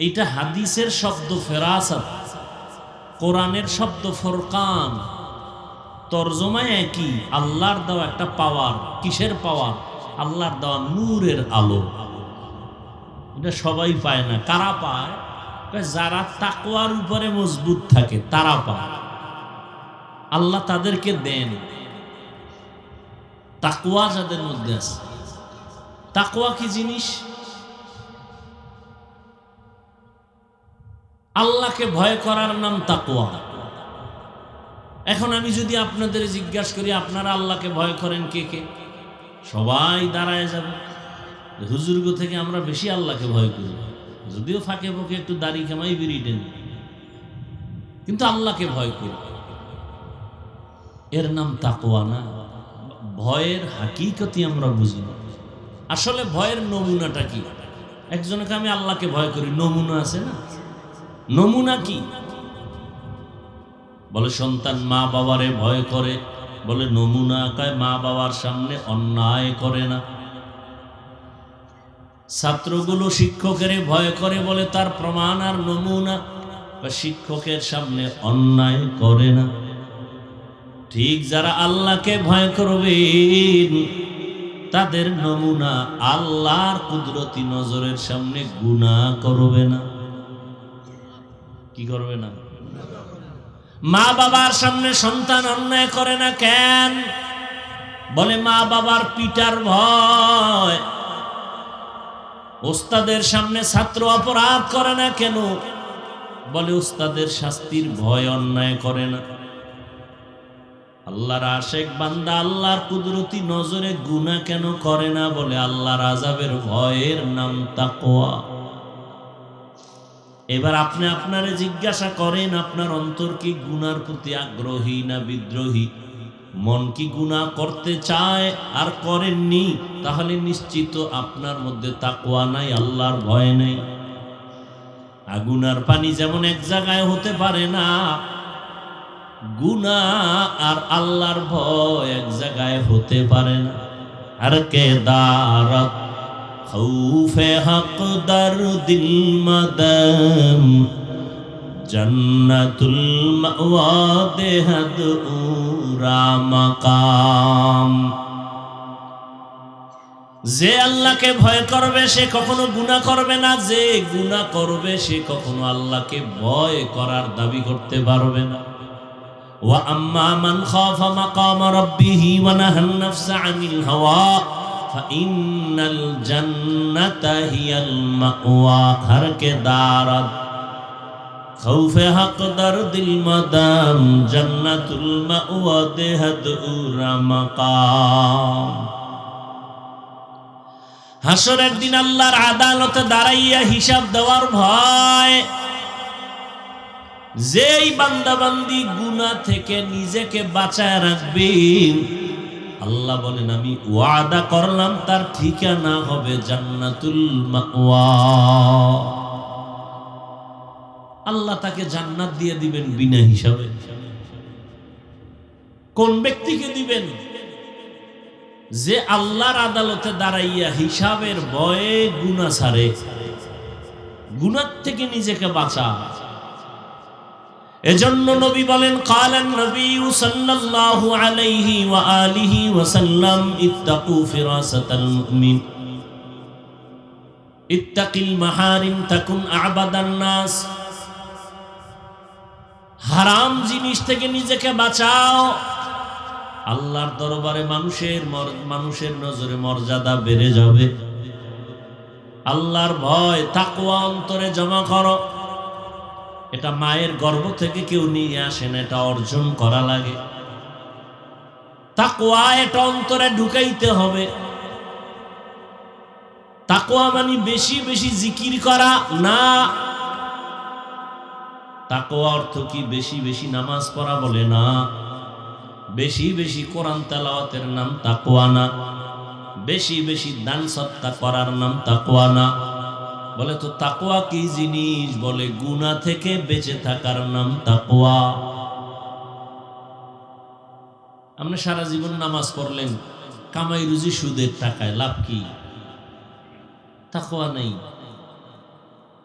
Speaker 1: এটা হাদিসের শব্দ ফেরাসাত, কোরআনের শব্দ ফুরকান। তরজমায় একই, আল্লাহর দেওয়া একটা পাওয়ার। কিসের পাওয়ার? আল্লাহর দেওয়া নূরের আলো। এটা সবাই পায় না। কারা পায়? যারা তাকওয়ার উপরে মজবুত থাকে তারা পায়। আল্লাহ তাদেরকে দেন। তাকওয়া যাদের মধ্যে আছে। তাকওয়া কি জিনিস? আল্লাহকে ভয় করার নাম তাকওয়া। এখন আমি যদি আপনাদের জিজ্ঞাসা করি আপনারা আল্লাহকে ভয় করেন কে কে, সবাই দাঁড়ায় যাবে। হুজুরগো থেকে আমরা বেশি আল্লাহকে ভয় করি, যদিও ফাঁকে ফাঁকে একটু দাড়ি কামাই বিড়ি টেন, কিন্তু আল্লাহকে ভয় করি। এর নাম তাকওয়া না। ভয়ের হাকিকতি আমরা বুঝি না। আসলে ভয়ের নমুনাটা কি? একজনকে আমি আল্লাহকে ভয় করি, নমুনা আছে না? নমুনা কি? বলে সন্তান মা বাবারে ভয় করে, বলে নমুনা, কয় মা বাবার সামনে অন্যায় করে না। ছাত্রগুলো শিক্ষকের ভয় করে, বলে তার প্রমাণ আর নমুনা, শিক্ষকের সামনে অন্যায় করে না। ঠিক যারা আল্লাহকে ভয় করবেন তাদের নমুনা আল্লাহর কুদরতি নজরের সামনে গুনাহ করবে না। কি করবে না? মা বাবার সামনে সন্তান অন্যায় করে না কেন? বলে মা বাবার পিটার ভয়। ওস্তাদের সামনে ছাত্র অপরাধ করে না কেন? বলে ওস্তাদের শাস্তির ভয় অন্যায় করে না। আল্লাহর আশেক বান্দা আল্লাহর কুদরতি নজরে গুনাহ কেন করে না? বলে আল্লাহর আযাবের ভয়ের নাম তাকওয়া। এবার আপনি আপনারে জিজ্ঞাসা করেন, আপনার অন্তর কি গুনার প্রতি আগ্রহী না বিদ্রোহী? মন কি গুনাহ করতে চায় আর করেননি? তাহলে নিশ্চিত আপনার মধ্যে তাকওয়া নাই, আল্লাহর ভয় নেই। আগুন আর পানি যেমন এক জায়গায় হতে পারে না, গুনাহ আর আল্লাহর ভয় এক জায়গায় হতে পারে না। আর কে দারত খৌফে হক দর দিল মদম জন্নতুল মাওয়া দেহদ উরা মাকাম। যে আল্লাহকে ভয় করবে সে কখনো গুনাহ করবে না, যে গুনাহ করবে সে কখনো আল্লাহকে ভয় করার দাবি করতে পারবে না। ওয়া আম্মা মান খাফা মাকাম রাব্বিহি ওয়া নাহান নাফসা আনিল হাওয়া ফাইন্নাল জান্নাতা হিয়াল মাওয়া। হর কে দারত খৌফে হক দরদিল মাদাম জান্নাতুল মাওয়া দেহদ উরা মাকাম। হাসরের দিন আল্লাহর আদালতে দাঁড়াইয়া হিসাব দেওয়ার ভয়। যেই বান্দাবান্দি গুনাহ থেকে নিজেকে বাঁচায় রাখবেন, আল্লাহ বলেন আমি ওয়াদা করলাম তার ঠিকানা হবে জান্নাতুল মাওয়া। আল্লাহ তাকে জান্নাত দিয়ে দিবেন বিনা হিসাবে। কোন ব্যক্তিকে দিবেন? যে আল্লাহর আদালতে দাঁড়াইয়া হিসাবের ভয়ে গুনাহ ছাড়ে, গুনাহ থেকে নিজেকে বাঁচা। এজন্য নবী বলেন, কালান নবী সাল্লাল্লাহু আলাইহি ওয়া আলিহি ওয়া সাল্লাম ইত্তাকু ফিরাসাতাল মুমিন ইত্তাকিল মাহারিম তাকুন আবাদান নাস। হারাম জিনিস থেকে নিজেকে বাঁচাও, আল্লাহর দরবারে মানুষের নজরে মর্যাদা বেড়ে যাবে। আল্লাহর ভয় তাকওয়া অন্তরে জমা করো। এটা মায়ের গর্ভ থেকে কেউ নিয়ে আসেন, এটা অর্জন করা লাগে। তাকওয়া এটা অন্তরে ঢুকাইতে হবে। তাকওয়া মানে বেশি বেশি জিকির করা না। তাকওয়া অর্থ কি বেশি বেশি নামাজ পড়া বলে না, বেশি বেশি কোরআন তেলাওয়াতের নাম তাকওয়া না, বেশি বেশি দান সদকা করার নাম তাকওয়া না। বলে তো তাকওয়া কি জিনিস? বলে গুনাহ থেকে বেঁচে থাকার নাম তাকওয়া। আপনি সারা জীবন নামাজ পড়লেন, কামাই রুজি সুদের টাকায়, লাভ কি? তাকওয়া নেই।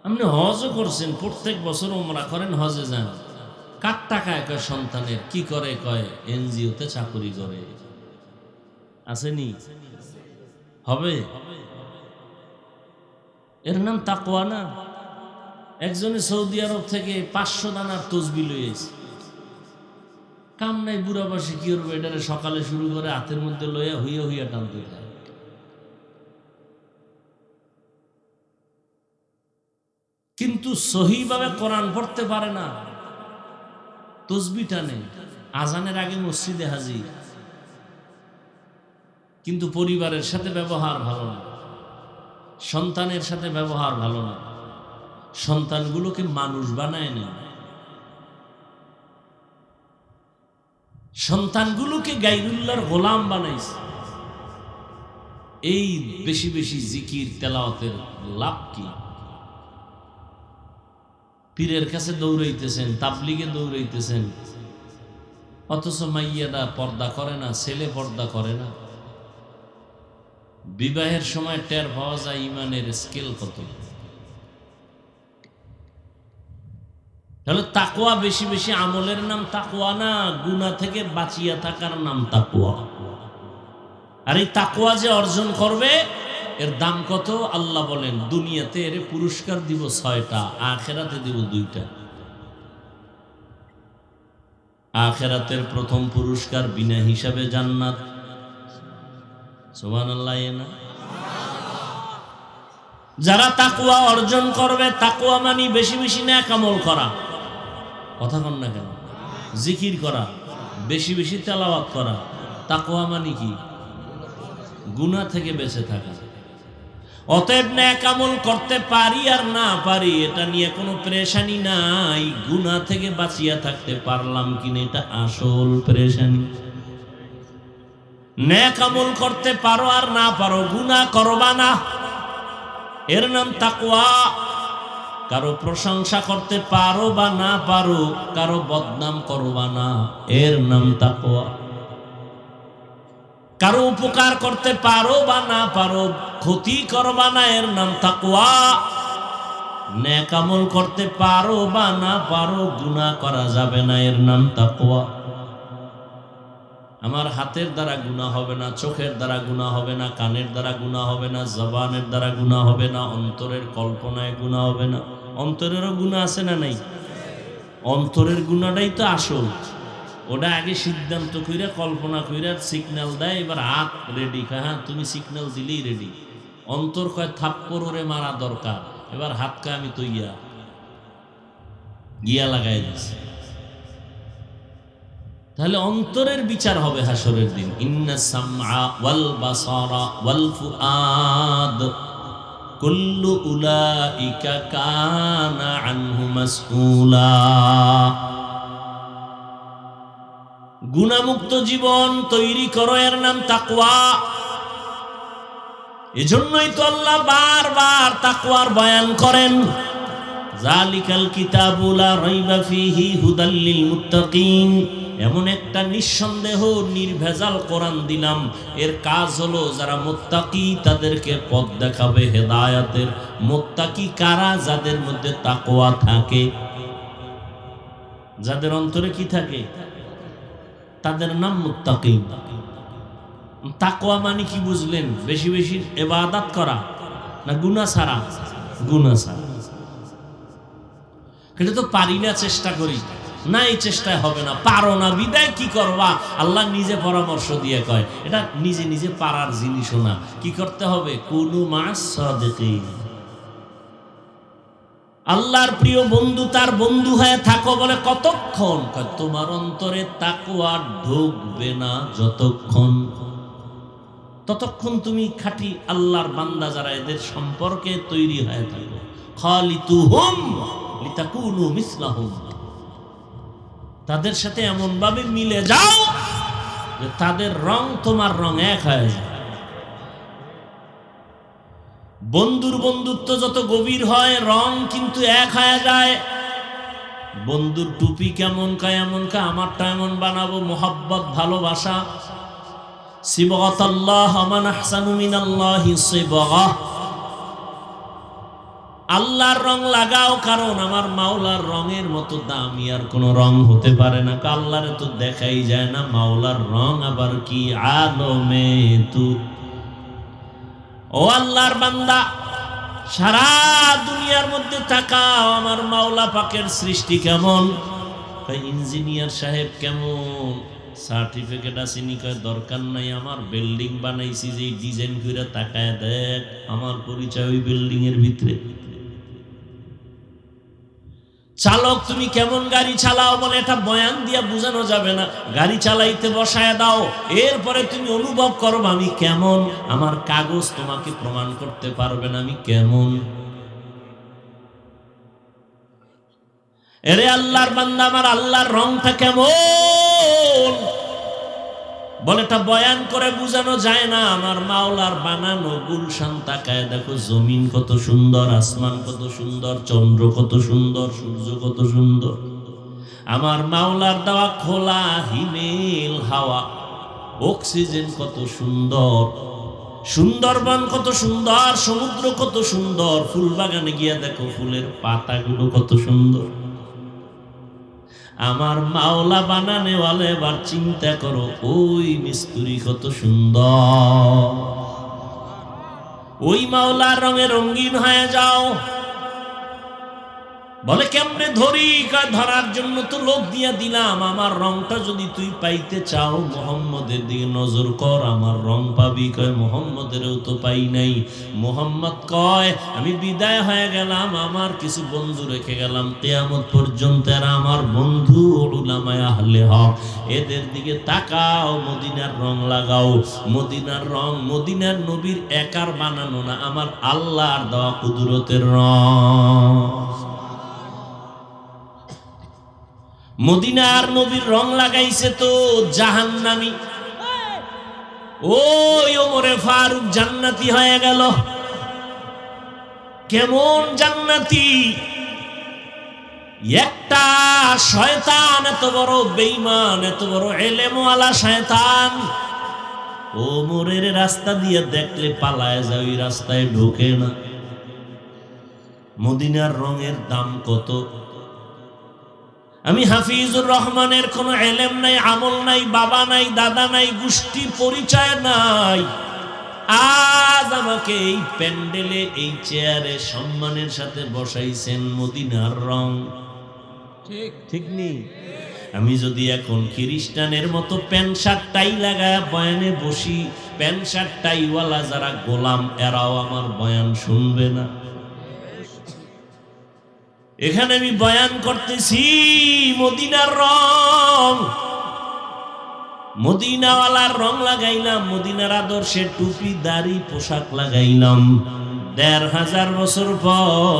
Speaker 1: আপনি হজও করছেন, প্রত্যেক বছর উমরা করেন, হজে যান, কার টাকায়? কয় সন্তানের। কি করে? কয় এনজিওতে চাকরি করে। আসেনি? হবে? এর নাম তাকওয়া না। একজনে সৌদি আরব থেকে 500 দানার তসবিহ লয়ে এসে, কাম নাই, বুড়া বসে কি করবে? এটারে সকালে শুরু করে হাতের মধ্যে লইয়া হইয়া হইয়া টানতে যায়। কিন্তু সহিভাবে কোরআন পড়তে পারে না, তসবিহ টানে, আজানের আগে মসজিদে হাজির, কিন্তু পরিবারের সাথে ব্যবহার ভালো না, সন্তানের সাথে ব্যবহার ভালো না, সন্তানগুলোকে মানুষ বানায় না, সন্তানগুলোকে গায়রুল্লাহর গোলাম বানাইছে। এই বেশি বেশি জিকির তেলাওয়াতের লাভ কি? পীরের কাছে দৌড়াইতেছেন, তাবলিগে দৌড়াইতেছেন, অথচ মাইয়ারা পর্দা করে না, ছেলে পর্দা করে না। বিবাহের সময় টের পাওয়া যায় ইমানের স্কেল কত। তাহলে তাকওয়া বেশি বেশি আমলের নাম তাকওয়া না, গুনাহ থেকে বাঁচিয়া থাকার নাম তাকওয়া। আর এই তাকওয়া যে অর্জন করবে এর দাম কত? আল্লাহ বলেন দুনিয়াতে এর পুরস্কার দিব 6টা, আখিরাতে দিব 2টা। আখিরাতের প্রথম পুরস্কার বিনা হিসাবে জান্নাত। সুবহানাল্লাহ। না, যারা তাকওয়া অর্জন করবে, তাকওয়া মানে বেশি বেশি নেক আমল করা, কথা কন না কেন, জিকির করা, বেশি বেশি তেলাওয়াত করা। তাকওয়া মানে কি? গুনাহ থেকে বেঁচে থাকা। অতএব নেক আমল করতে পারি আর না পারি এটা নিয়ে কোনো পেরেশানি নাই, গুনাহ থেকে বাঁচিয়া থাকতে পারলাম কিনা এটা আসল পেরেশানি। নেক আমল করতে পারো আর না পারো, গুনাহ করবা না, এর নাম তাকওয়া। কারো প্রশংসা করতে পারো বা না পারো, কারো বদনাম করবা না, এর নাম তাকওয়া। কারো উপকার করতে পারো বা না পারো, ক্ষতি করবা না, এর নাম তাকওয়া। নেক আমল করতে পারো বা না পারো, গুনাহ করা যাবে না, এর নাম তাকওয়া। আমার হাতের দ্বারা গুনাহ হবে না, চোখের দ্বারা গুনাহ হবে না, কানের দ্বারা গুনাহ হবে না, জবানের দ্বারা গুনাহ হবে না, অন্তরের কল্পনায় গুনাহ হবে না। অন্তরেরও গুনাহ আছে না নাই? অন্তরের গুনাহটাই তো আসল। ওটা আগে সিদ্ধান্ত কইরা কল্পনা কইরা সিগন্যাল দেয়, এবার হাত রেডি, হ্যাঁ তুমি সিগন্যাল দিলেই রেডি। অন্তর কয় থাপ্পড় ওরে মারা দরকার, এবার হাতকে আমি তো গিয়া লাগাই দিছি। তাহলে অন্তরের বিচার হবে হাসরের দিন। ইন্না সামআ ওয়াল বাসারা ওয়াল ফুআদ কুল্লু উলাইকা কানা আনহু মাসউলা। গুনাহমুক্ত জীবন তৈরি করো, এর নাম তাকওয়া। এজন্যই তো আল্লাহ বারবার তাকওয়ার বয়ান করেন। যালিকাল কিতাবু লা রাইবা ফীহি হুদাল লিল মুত্তাকিন। এমন একটা নিঃসন্দেহ নির্ভেজাল কোরআন দিলাম, এর কাজ হলো যারা মুত্তাকি তাদেরকে পথ দেখাবে হেদায়েতের। মুত্তাকি কারা? যাদের মধ্যে তাকওয়া থাকে, যাদের অন্তরে কি থাকে, তাদের নাম মুত্তাকি। তাকওয়া মানে কি বুঝলেন? বেশি বেশি ইবাদত করা না গুনাহ ছাড়া? গুনাহ ছাড়া। এটা তো পারি না, চেষ্টা করি না, এই চেষ্টায় হবে না, পারো না, বিদায় কি করবা? আল্লাহ নিজে পরামর্শ দিয়ে কয় এটা নিজে নিজে পারার জিনিসও না। কি করতে হবে? কুনু মা'আস সাদিকিন। আল্লাহর প্রিয় বন্ধু তার বন্ধু হয়ে থাকো। বলে কতক্ষণ? কয় তোমার অন্তরে তাকওয়া ঢুকবে না যতক্ষণ, ততক্ষণ তুমি খাঁটি আল্লাহর বান্দা যারা এদের সম্পর্কে তৈরি হয়ে থাকো। খালিতুহুম লিতাকুনু মিসলাহুম। তাদের সাথে এমন ভাবে মিলে যাও যে তাদের রং তোমার রং এক হয়ে যায়। বন্ধুর বন্ধুত্ব যত গভীর হয় রং কিন্তু এক হয়ে যায়। বন্ধুর টুপি কেমন কায় এমন কা, আমারটা এমন বানাবো, মোহাব্বত ভালোবাসা। সিবগাতাল্লাহ মান আহসানু মিনাল্লাহি সিবগা। আল্লাহর রং লাগাও, কারণ আমার মাওলার রঙের মতো দামি আর কোন রং হতে পারে না। আল্লাহরে তো দেখাই যায় না, মাওলার রং আবার কি আলমে তু। ও আল্লাহর বান্দা, সারা দুনিয়ার মধ্যে তাকাও, আমার মাওলা পাকের সৃষ্টি কেমন। ইঞ্জিনিয়ার সাহেব কেমন, সার্টিফিকেট আসেনি, কয় দরকার নাই, আমার বিল্ডিং বানাইছি যে ডিজাইন করে তাকায় দেখ, আমার পরিচয় ওই বিল্ডিং এর ভিতরে। চালক তুমি কেমন গাড়ি চালাও, বলে এটা বয়ান দিয়া বোঝানো যাবে না। গাড়ি চালাইতে বসায় দাও, এরপরে তুমি অনুভব করো আমি কেমন। আমার কাগজ তোমাকে প্রমাণ করতে পারবে না আমি কেমন। এরে আল্লাহর বান্দা, আমার আল্লাহর রংটা কেমন, বলে এটা বয়ান করে বোঝানো যায় না। আমার মাওলার বানানো গুলশান তাকায় দেখো, জমিন কত সুন্দর, আসমান কত সুন্দর, চন্দ্র কত সুন্দর, সূর্য কত সুন্দর। আমার মাওলার দেওয়া খোলা হিমেল হাওয়া, অক্সিজেন কত সুন্দর, সুন্দরবন কত সুন্দর, সমুদ্র কত সুন্দর, ফুল বাগানে গিয়া দেখো ফুলের পাতাগুলো কত সুন্দর। আমার মাওলা বানানেওয়ালা, এবার চিন্তা করো ওই মিস্ত্রি কত সুন্দর। ওই মাওলার রঙে রঙিন হয়ে যাও। বলে কেমনে ধরি? ধরার জন্য তো লোক দিয়া দিলাম। আমার রংটা যদি তুই পাইতে চাও, মোহাম্মদের দিকে নজর কর, আমার রং পাবি। কয় মোহাম্মদেরও তো পাই নাই। মোহাম্মদ কয় আমি বিদায় হয়ে গেলাম, আমার কিছু বন্ধু রেখে গেলাম কিয়ামত পর্যন্ত, এরা আমার বন্ধু, উলামায়ে আহলে হক। এদের দিকে তাকাও, মদিনার রং লাগাও। মদিনার রং মদিনার নবীর একার বানানো না, আমার আল্লাহর দেওয়া কুদরতের রং। মদিনার নবীর রং লাগাইছে তো জাহান্নামী। ওই ওমরে ফারুক জান্নাতি হয়ে গেল। কেমন জান্নাতি? একটা শয়তান, এত বড় বেঈমান, এত বড় এলেমওয়ালা শয়তান, ওমরের রাস্তা দিয়ে দেখলে পালায় যায়, ওই রাস্তায় ঢোকে না। মদিনার রঙের দাম কত? আমি হাফিজুর রহমানের কোনো এলেম নাই, আমল নাই, বাবা নাই, দাদা নাই, গোষ্ঠী পরিচয় নাই। আজ আমাকে এই প্যান্ডেলে, এই চেয়ারে সম্মানের সাথে বসাইছেন মদিনার রং। ঠিক ঠিক নেই? আমি যদি এখন খ্রিস্টানের মতো প্যান্ট শার্ট টাই লাগায় বয়ানে বসি, প্যান্ট শার্ট টাইওয়ালা যারা গোলাম, এরাও আমার বয়ান শুনবে না। এখানে আমি বয়ান করতেছি মদিনার রং, মদিনাওয়ালার রং লাগাইলাম, মদিনার আদর্শের টুপি দাড়ি পোশাক লাগাইলাম। ১৫০০ বছর পর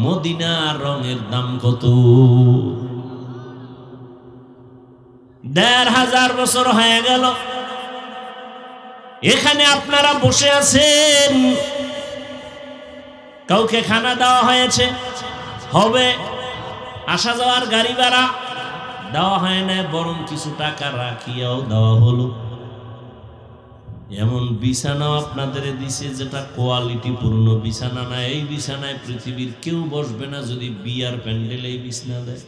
Speaker 1: মদিনার রঙের দাম কত? ১৫০০ বছর হয়ে গেল। এখানে আপনারা বসে আছেন, কাউকে খানা দেওয়া হয়েছে, হবে, আসা যাওয়ার গাড়ি ভাড়া দেওয়া হয় না, বরং কিছু টাকা রাখিয়াও দেওয়া হলো। এমন বিছানাও আপনাদের দিছে যেটা কোয়ালিটি পূর্ণ বিছানা না। এই বিছানায় পৃথিবীর কেউ বসবে না যদি বিয়ার প্যান্ডেলে এই বিছানা দেয়।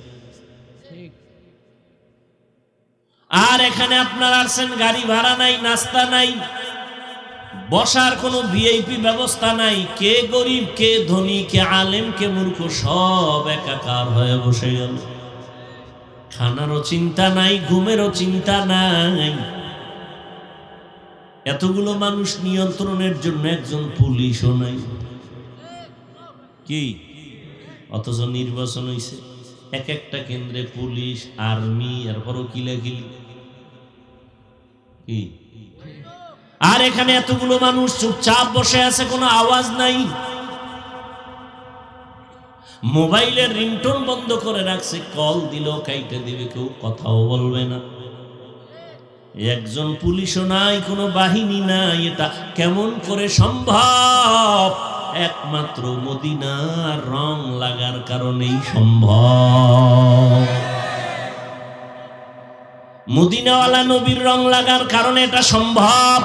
Speaker 1: আর এখানে আপনারা আসছেন, গাড়ি ভাড়া নাই, নাস্তা নাই, বসার কোনো ভিআইপি ব্যবস্থা নাই। কে গরিব, কে ধনী, কে আলেম, কে মূর্খ, সব একাকার হয়ে বসে গেল। খানারও চিন্তা নাই, ঘুমেরও চিন্তা নাই। এতগুলো মানুষ নিয়ন্ত্রণের জন্য একজন পুলিশও নাই। কি? অথচ নির্বাচন হইছে, এক একটা কেন্দ্রে পুলিশ, আর্মি, এরপরও কিলাকিলি। কি? আর এখানে এতগুলো মানুষ চুপচাপ বসে আছে, কোনো আওয়াজ নাই। মোবাইলের রিংটোন বন্ধ করে রাখছে, কল দিল কাইটে দিবে, কেউ কথাও বলবে না। একজন পুলিশও নাই, কোনো বাহিনী নাই। এটা কেমন করে সম্ভব? একমাত্র মদিনার রং লাগার কারণেই সম্ভব। মদিনাওয়ালা নবীর রং লাগার কারণে এটা সম্ভব।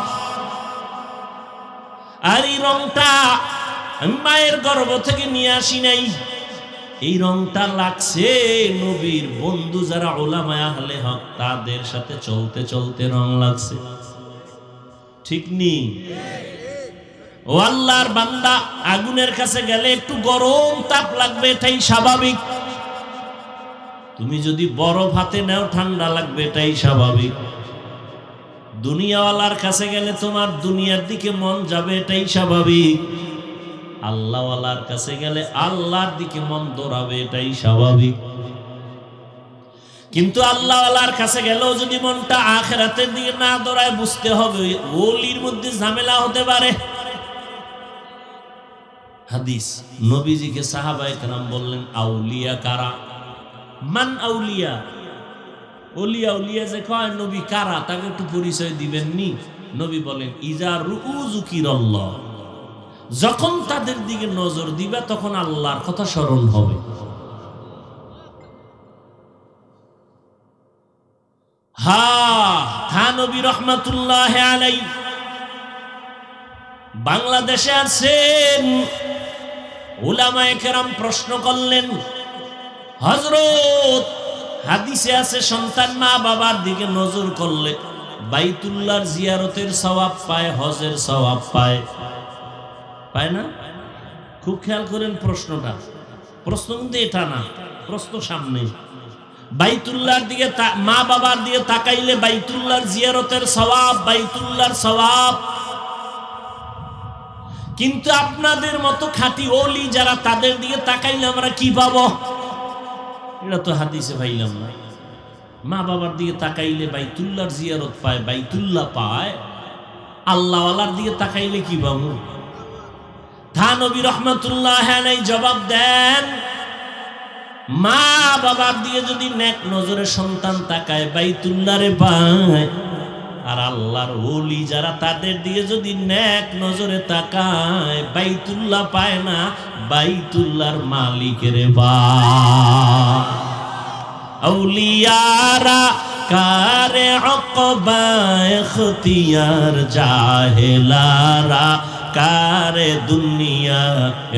Speaker 1: আর এই রংটা আমি মায়ের গর্ভ থেকে নিয়ে আসি নাই, এই রংটা লাগছে নবীর বন্ধু যারা উলামায়ে আহলে হক, তাদের সাথে চলতে চলতে রং লাগছে। ঠিক নেই? ও আল্লাহর বান্দা, আগুনের কাছে গেলে একটু গরম তাপ লাগবে, এটাই স্বাভাবিক। তুমি যদি বরফ হাতে নাও, ঠান্ডা লাগবে, এটাই স্বাভাবিক। দুনিয়াওয়ালার কাছে গেলে তোমার দুনিয়ার দিকে মন যাবে, এটাই স্বাভাবিক। আল্লাহওয়ালার কাছে গেলে আল্লাহর দিকে মন দৌড়াবে, এটাই স্বাভাবিক। কিন্তু আল্লাহওয়ালার কাছে গেলেও যদি মনটা আখিরাতের দিকে না দৌড়ায়, বুঝতে হবে ওলির মধ্যে ঝামেলা হতে পারে। হাদিস, নবীজিকে সাহাবায়ে কেরাম বললেন, আউলিয়া কারা? মান আউলিয়া? ওলিয়া উলিয়া যে কয়, নবী কারা, তাকে একটু পরিচয় দিবেন নি? নবী বলেন, ইজা রুউ যুকিরাল্লাহ, যখন তাদের দিকে নজর দিবা তখন আল্লাহর কথা স্মরণ হবে। থানবী রহমাতুল্লাহ আলাইহি বাংলাদেশে আছেন। উলামায়ে কেরাম প্রশ্ন করলেন, হযরত হাদিসে আছে সন্তান মা বাবার দিকে নজর করলে বাইতুল্লাহর জিয়ারতের সওয়াব পায়, হজের সওয়াব পায়। পায় না? খুব খেয়াল করেন প্রশ্নটা। প্রশ্ন কিন্তু এটা না, প্রশ্ন সামনে। বাইতুল্লাহর দিকে মা বাবার দিকে তাকাইলে বাইতুল্লাহর জিয়ারতের সওয়াব, বাইতুল্লাহর সওয়াব। কিন্তু আপনাদের মতো খাঁটি ওলি যারা, তাদের দিকে তাকাইলে আমরা কি পাবো? এটা তো হাদিসে পাইলাম না। মা বাবার দিকে তাকাইলে বাইতুল্লাহর জিয়ারত পায়, বাইতুল্লাহ পায়। আল্লাহওয়ালার দিকে তাকাইলে কি পাবো? থানবী রহমাতুল্লাহ আলাইহি জবাব দেন, মা বাবার দিয়ে যদি নেক নজরে সন্তান তাকায় বাইতুল্লাহরে পায়, আর আল্লাহর ওলি যারা, তাদের দিয়ে যদি নেক নজরে তাকায় বাইতুল্লাহ পায় না, বাইতুল্লাহর মালিকের পায়। আউলিয়ারা কারে উকবা ইখতিয়ার, জাহেলারা কারে দুনিয়া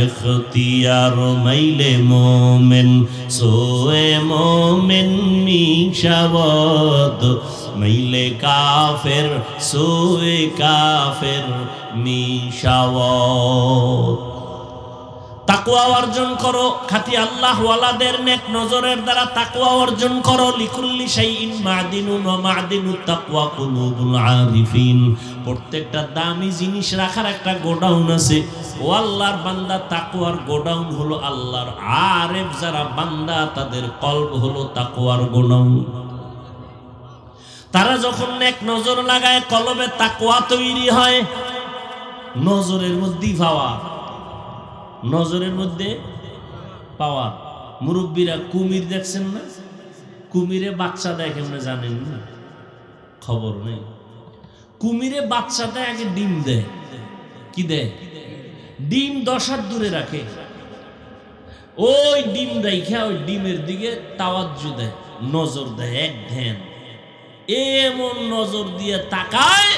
Speaker 1: ইখতিয়ার। মাইলে মোমেন সোয়ে মোমেন মিশাওয়াত, মাইলে কাফের সোয়ে কাফের মিশাওয়াত। তাকওয়া অর্জন করো, খাঁটি আল্লাহওয়ালাদের নেক নজরের দ্বারা তাকওয়া অর্জন করো। লিকুল্লি শাইইন মাদিনুন ওয়া মাদিনুত তাকওয়া কুলুবুল আরিফিন। প্রত্যেকটা দামি জিনিস রাখার একটা গোডাউন আছে। ও আল্লাহর বান্দা, তাকওয়ার গোডাউন হলো আল্লাহর আরেফ যারা বান্দা, তাদের কলব হলো তাকওয়ার গোডাউন। তারা যখন নেক নজর লাগায় কলবে তাকওয়া তৈরি হয়। নজরের মধ্যেই পাওয়ার, নজরের মধ্যে পাওয়ার। মুরব্বীরা কুমির দেখছেন না? কুমিরে বাচ্চা দেয় কেমনে জানেন না? খবর নেই। কুমিরে বাচ্চা দেয়, আগে ডিম দেয়। কি দেয়? ডিম 10 হাত দূরে রাখে। ওই ডিম রাইখা ওই ডিমের দিকে তাওয়াজ্জু দেয়, নজর দেয়, এক ধ্যান। এমন নজর দিয়ে তাকায়,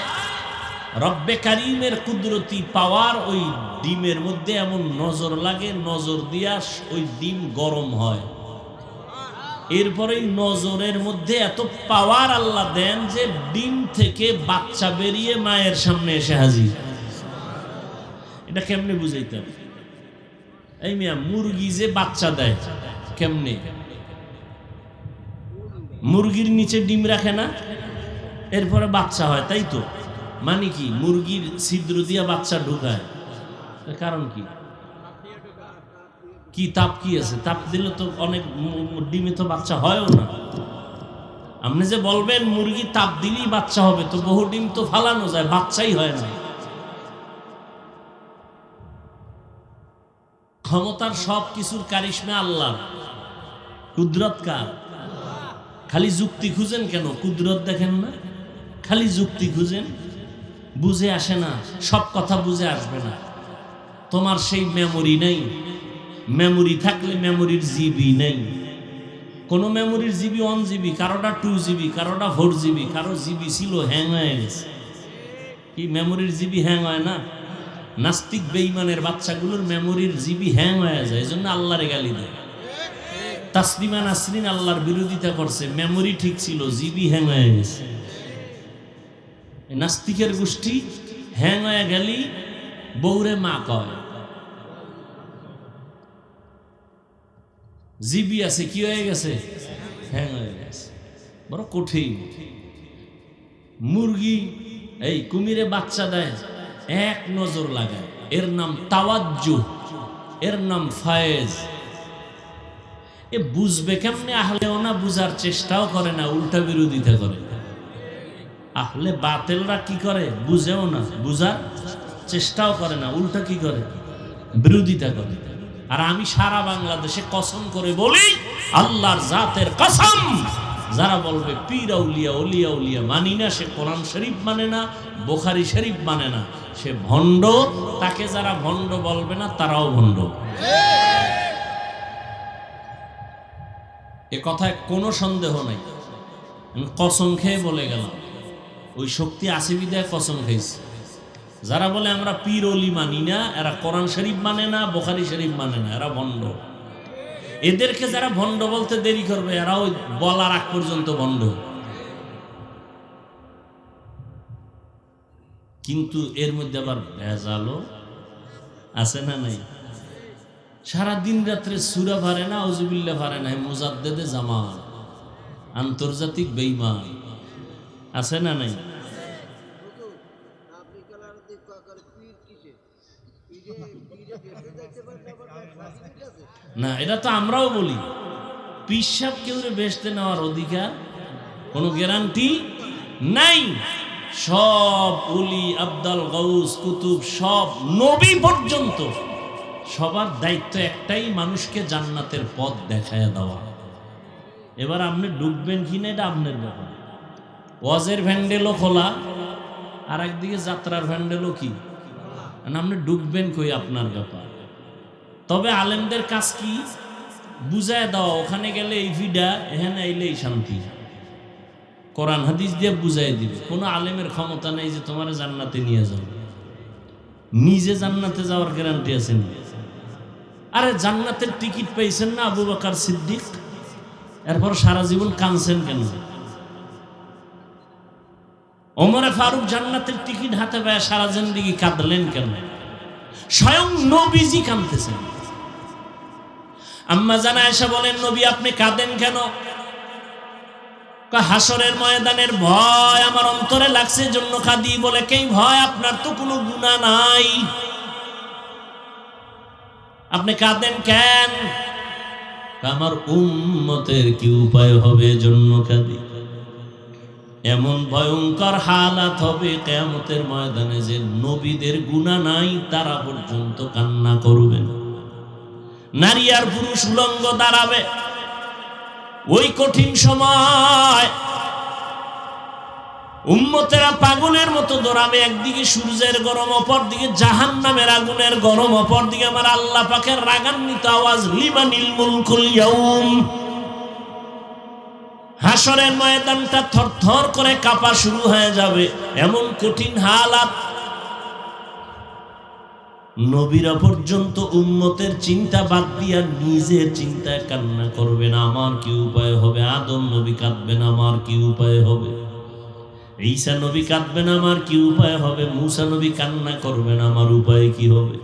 Speaker 1: রব্বে কারিমের কুদরতি পাওয়ার ওই ডিমের মধ্যে এমন নজর লাগে, নজর দিয়া ওই ডিম গরম হয়। এরপরে নজরের মধ্যে এত পাওয়ার আল্লাহ দেন যে ডিম থেকে বাচ্চা বেরিয়ে মায়ের সামনে এসে হাজির। এটা কেমনে বুঝাইতাম? এই মিয়া, মুরগি যে বাচ্চা দেয় কেমনে? মুরগির নিচে ডিম রাখে না, এরপরে বাচ্চা হয়, তাই তো? মানে কি? মুরগির ছিদ্র দিয়া বাচ্চা ঢুকায়। কারণ কি? কি তাপ কি আছে? তাপ দিলে তো অনেক ডিমে তো বাচ্চা হয়ও না। আপনি যে বলবেন মুরগি তাপ দিলেই বাচ্চা হবে, তো বহু ডিম তো ফালানো যায়, বাচ্চাই হয় না। ক্ষমতার সব কিছুর কারিশমা আল্লাহর, কুদরত কার? খালি যুক্তি খুঁজেন কেন? কুদরত দেখেন না? খালি যুক্তি খুঁজেন, বুঝে আসে না। সব কথা বুঝে আসবে না। তোমার সেই মেমোরি নেই। মেমোরি থাকলে মেমোরির জিবি নেই। কোন মেমোরির জিবি 1 জিবি, কারোটা 2 জিবি, কারোটা 4 জিবি, কারো জিবি ছিল হ্যাং হয়ে গেছে। কি মেমোরির জিবি হ্যাং হয় না? নাস্তিক বেঈমানের বাচ্চাগুলোর মেমোরির জিবি হ্যাং হয়ে যায়, এজন্য আল্লাহরে গালি দেয়। তাসলিমা নাসরিন আল্লাহর বিরোধিতা করছে, মেমোরি ঠিক ছিল, জিবি হ্যাং হয়ে গেছে। নাস্তিকের গোষ্ঠী হ্যাং হয়ে গেলি বউরে মা কয়। জিবি আছে, কি হয়ে গেছে? হ্যাং হয়ে গেছে। বড় কঠিন। মুরগি এই কুমিরে বাচ্চা দেয়, এক নজর লাগায়, এর নাম তাওয়াজ্জু, এর নাম ফায়েজ। এ বুঝবে কেমনে? আহলেও না বুঝার চেষ্টাও করে না, উল্টা বিরোধিতা করে। আহলে বাতেলরা কি করে? বুঝেও না, বুঝার চেষ্টাও করে না, উল্টা কি করে? বিরোধিতা করে। আর আমি সারা বাংলাদেশে কসম করে বলি, আল্লাহর জাতের কসম, যারা বলবে পীর আউলিয়া, ওলিয়া উলিয়া মানি না, সে কোরআন শরীফ মানে না, বুখারী শরীফ মানে না, সে ভণ্ড। তাকে যারা ভণ্ড বলবে না, তারাও ভণ্ড। এ কথায় কোনো সন্দেহ নাই। আমি কসম খেয়ে বলে গেলাম, ওই শক্তি আছে বিদায় কসম খাইছে। যারা বলে আমরা পীর অলি মানি না, এরা কোরআন শরীফ মানে না, বুখারী শরীফ মানে না, এরা ভণ্ড। এদেরকে যারা ভণ্ড বলতে দেরি করবে, এরা ওই বলার আগ পর্যন্ত ভণ্ড। কিন্তু এর মধ্যে আবার ভেজালও আছে না নাই? সারা দিন রাত্রে সূরা পারে না, আউযুবিল্লাহ পারে না, মুজাদ্দেদে জামাত, আন্তর্জাতিক বেঈমান আছে না নাই? না, এটা তো আমরাও বলি, পিসাব কেউ বেচতে নেওয়ার অধিকার কোনো গ্যারান্টি নাই। সব ওলি, আব্দাল, গাউস, কুতুব, সব নবী পর্যন্ত সবার দায়িত্ব একটাই, মানুষকে জান্নাতের পথ দেখায় দেওয়া। এবার আপনি ডুববেন কিনা এটা আপনার ব্যাপার। ওয়াজের ভ্যান্ডেলও খোলা, আর একদিকে যাত্রার ভ্যান্ডেলও কি, আপনি ডুববেন কই আপনার ব্যাপার। তবে আলেমদের কাজ কি? বুঝায় দেওয়া, ওখানে গেলে এই ভিডা, এখানে আইলে এই শান্তি। কোরআন হাদিস দিয়ে বুঝাই দিবে। কোনো আলেমের ক্ষমতা নেই যে তোমার জান্নাতে নিয়ে যাবে। নিজে জান্নাতে যাওয়ার গ্যারান্টি আছে না? আরে জান্নাতের টিকিট পেয়েছেন না আবু বকর সিদ্দিক, এরপর সারা জীবন কাঁদছেন কেন? ওমরে ফারুক জান্নাতের টিকিট হাতে পায় সারা জিন্দেগি কাঁদলেন কেন? স্বয়ং নবীজি কাঁদতেছেন। আম্মা জানা আয়েশা বলেন, নবী আপনি কাঁদেন কেন? হাসরের ময়দানের ভয় আমার অন্তরে লাগছে, জন্য কাঁদি। বলে কে ভয়? আপনার তো কোনো গুনাহ নাই, আপনি কাঁদেন কেন? আমার উম্মতের কি উপায় হবে, জন্য কাঁদি। এমন ভয়ঙ্কর হালাত হবে কিয়ামতের ময়দানে যে নবীদের গুনাহ নাই তারা পর্যন্ত কান্না করবেন। নারী আর পুরুষ উলঙ্গ দাঁড়াবে ওই কঠিন সময়। উম্মতেরা পাগলের মতো দৌড়াবে, একদিকে সূর্যের গরম, অপর দিকে জাহান্নামের আগুনের গরম, অপর দিকে আমার আল্লাহ পাকের রাগান্বিত আওয়াজ, লিমানিল মুলকুল ইয়াউম। হাসরের ময়দানটা থরথর করে কাঁপা শুরু হয়ে যাবে, এমন কঠিন হালাত। নবীরা পর্যন্ত উম্মতের চিন্তা বাদ দিয়া নিজের চিন্তায় কান্না করবেন, আমার কি উপায় হবে? আদম নবী কাঁদবেন, আমার কি উপায় হবে? ঈসা নবী কাঁদবেন, আমার কি উপায় হবে? মুসা নবী কান্না করবেন, আমার উপায় কি হবে?